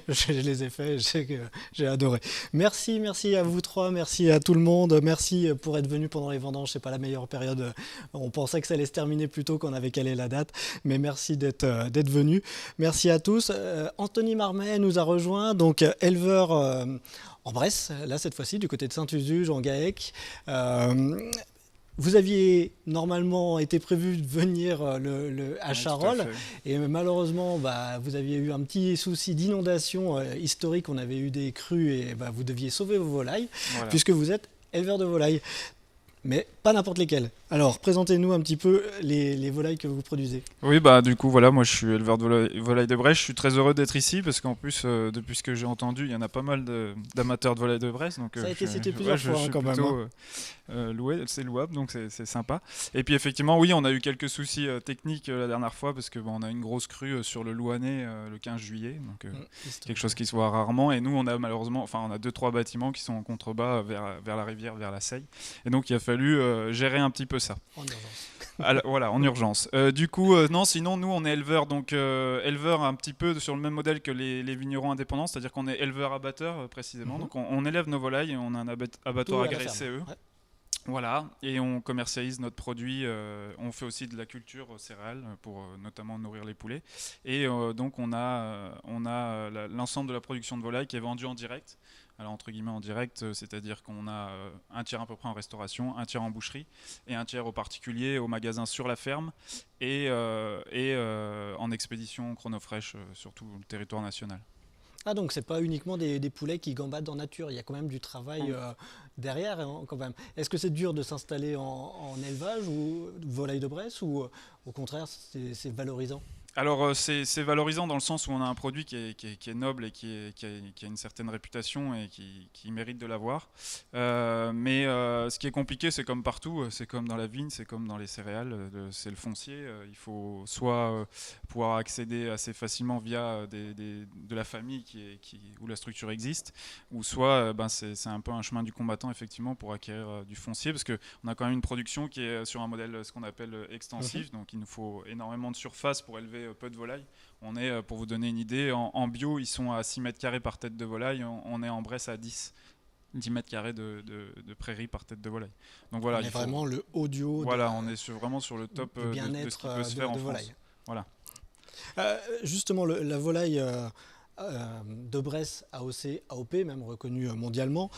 je les ai fait, je sais que j'ai adoré. Merci à vous trois, merci à tout le monde, merci pour être venu pendant les vendanges. C'est pas la meilleure période. On pensait que ça allait se terminer plus tôt qu'on avait calé la date, mais merci d'être venu. Merci à tous. Anthony Marmet nous a rejoint, donc éleveur en Bresse, là cette fois-ci du côté de Saint-Usuge en GAEC. Vous aviez normalement été prévu de venir à Charolles et malheureusement vous aviez eu un petit souci d'inondation historique, on avait eu des crues et vous deviez sauver vos volailles puisque vous êtes éleveur de volailles. Mais pas n'importe lesquelles. Alors, présentez-nous un petit peu les volailles que vous produisez.
Oui, du coup, moi je suis éleveur de volailles de Bresse. Je suis très heureux d'être ici parce qu'en plus, depuis ce que j'ai entendu, il y en a pas mal d'amateurs de volailles de Bresse. Donc,
ça a été cité plusieurs fois quand même.
Loué, c'est louable, donc c'est sympa. Et puis effectivement, oui, on a eu quelques soucis techniques la dernière fois parce qu'on a une grosse crue sur le Louanais le 15 juillet. Donc, quelque chose qui se voit rarement. Et nous, on a malheureusement, on a 2-3 bâtiments qui sont en contrebas vers la rivière, vers la Seille. Et donc, il a fallu gérer un petit peu ça.
En urgence.
Alors, voilà, en urgence. Du coup, non, sinon, nous, on est éleveurs, donc éleveurs un petit peu sur le même modèle que les vignerons indépendants, c'est-à-dire qu'on est éleveurs-abatteurs précisément. Donc, on élève nos volailles et on a un abattoir agréé CE. Ouais. Voilà, et on commercialise notre produit. On fait aussi de la culture céréale pour notamment nourrir les poulets. Et donc, on a l'ensemble de la production de volailles qui est vendue en direct. Alors entre guillemets en direct, c'est-à-dire qu'on a un tiers à peu près en restauration, un tiers en boucherie et un tiers aux particuliers, au magasin sur la ferme et en expédition chronofresh sur tout le territoire national.
Ah donc c'est pas uniquement des poulets qui gambadent en nature, il y a quand même du travail derrière quand même. Est-ce que c'est dur de s'installer en élevage ou volaille de Bresse ou au contraire c'est valorisant ?
Alors c'est valorisant dans le sens où on a un produit qui est noble et qui a une certaine réputation et qui mérite de l'avoir. Mais ce qui est compliqué, c'est comme partout, c'est comme dans la vigne, c'est comme dans les céréales, c'est le foncier. Il faut soit pouvoir accéder assez facilement via de la famille où la structure existe, ou soit c'est un peu un chemin du combattant effectivement pour acquérir du foncier, parce qu'on a quand même une production qui est sur un modèle ce qu'on appelle extensif, donc il nous faut énormément de surface pour élever peu de volailles. On est, pour vous donner une idée, en bio, ils sont à 6 mètres carrés par tête de volaille. On est en Bresse à 10 mètres carrés de prairie par tête de volaille. Donc voilà,
on est vraiment le haut du haut.
Voilà, on est vraiment sur le top de ce qui peut se faire en France. Voilà.
Justement, la volaille de Bresse, AOC, AOP, même reconnue mondialement,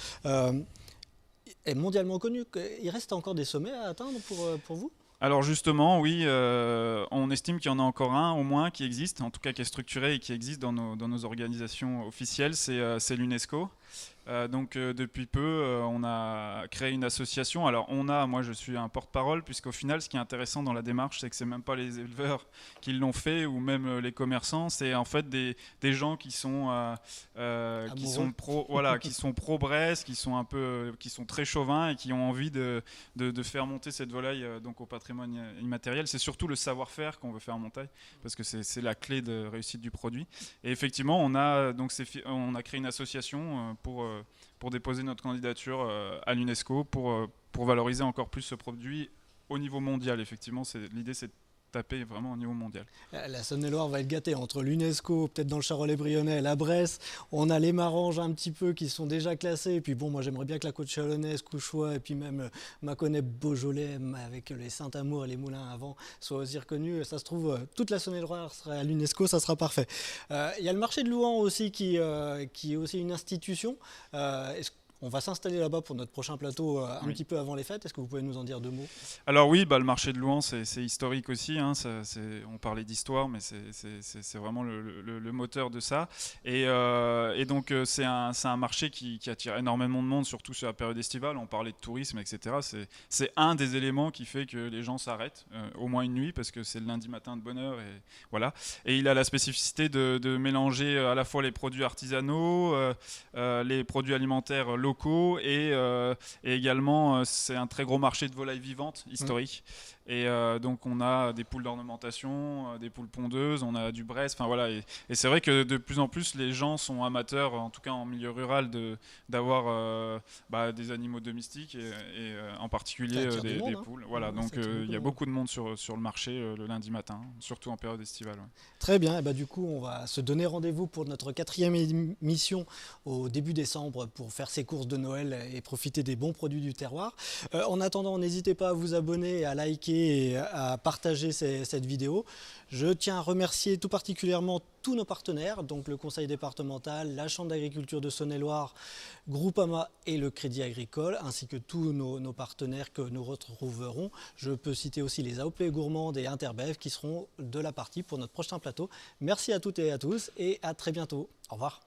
est mondialement connue. Il reste encore des sommets à atteindre pour vous ?
Alors justement, oui, on estime qu'il y en a encore un au moins qui existe, en tout cas qui est structuré et qui existe dans nos organisations officielles, c'est l'UNESCO. Donc depuis peu, on a créé une association. Alors moi je suis un porte-parole, puisqu'au final ce qui est intéressant dans la démarche, c'est que c'est même pas les éleveurs qui l'ont fait ou même les commerçants, c'est en fait des gens qui sont pro Bresse, qui sont très chauvins et qui ont envie de faire monter cette volaille donc au patrimoine immatériel. C'est surtout le savoir-faire qu'on veut faire monter, parce que c'est la clé de réussite du produit. Et effectivement, on a créé une association pour déposer notre candidature à l'UNESCO pour valoriser encore plus ce produit au niveau mondial. Effectivement, l'idée c'est de taper vraiment au niveau mondial.
La Saône-et-Loire va être gâtée entre l'UNESCO, peut-être dans le Charolais-Brionnais, la Bresse. On a les Maranges un petit peu qui sont déjà classés. Et puis bon, moi j'aimerais bien que la côte chalonnaise, Couchois et puis même Mâconnais, Beaujolais avec les Saint-Amour et les Moulins à Vent soient aussi reconnus. Ça se trouve, toute la Saône-et-Loire sera à l'UNESCO, ça sera parfait. Il y a le marché de Louhans aussi qui est aussi une institution. On va s'installer là-bas pour notre prochain plateau un petit peu avant les fêtes. Est-ce que vous pouvez nous en dire 2 mots?
Alors oui, le marché de Louhans, c'est historique aussi. Hein, on parlait d'histoire, mais c'est vraiment le moteur de ça. Et donc c'est un marché qui attire énormément de monde, surtout sur la période estivale. On parlait de tourisme, etc. C'est un des éléments qui fait que les gens s'arrêtent au moins une nuit, parce que c'est le lundi matin de bonne heure. Et voilà. Et il a la spécificité de mélanger à la fois les produits artisanaux, les produits alimentaires locaux et également c'est un très gros marché de volailles vivantes historiques. Et donc on a des poules d'ornementation, des poules pondeuses, on a du Bresse, enfin voilà. Et c'est vrai que de plus en plus les gens sont amateurs, en tout cas en milieu rural, d'avoir des animaux domestiques et en particulier des poules. Voilà, donc il y a beaucoup de monde sur le marché le lundi matin, surtout en période estivale. Ouais.
Très bien, et du coup on va se donner rendez-vous pour notre 4e émission au début décembre pour faire ses courses de Noël et profiter des bons produits du terroir. En attendant, n'hésitez pas à vous abonner, à liker et à partager cette vidéo. Je tiens à remercier tout particulièrement tous nos partenaires, donc le Conseil départemental, la Chambre d'agriculture de Saône-et-Loire, Groupama et le Crédit Agricole, ainsi que tous nos partenaires que nous retrouverons. Je peux citer aussi les AOP Gourmandes et Interbev qui seront de la partie pour notre prochain plateau. Merci à toutes et à tous et à très bientôt. Au revoir.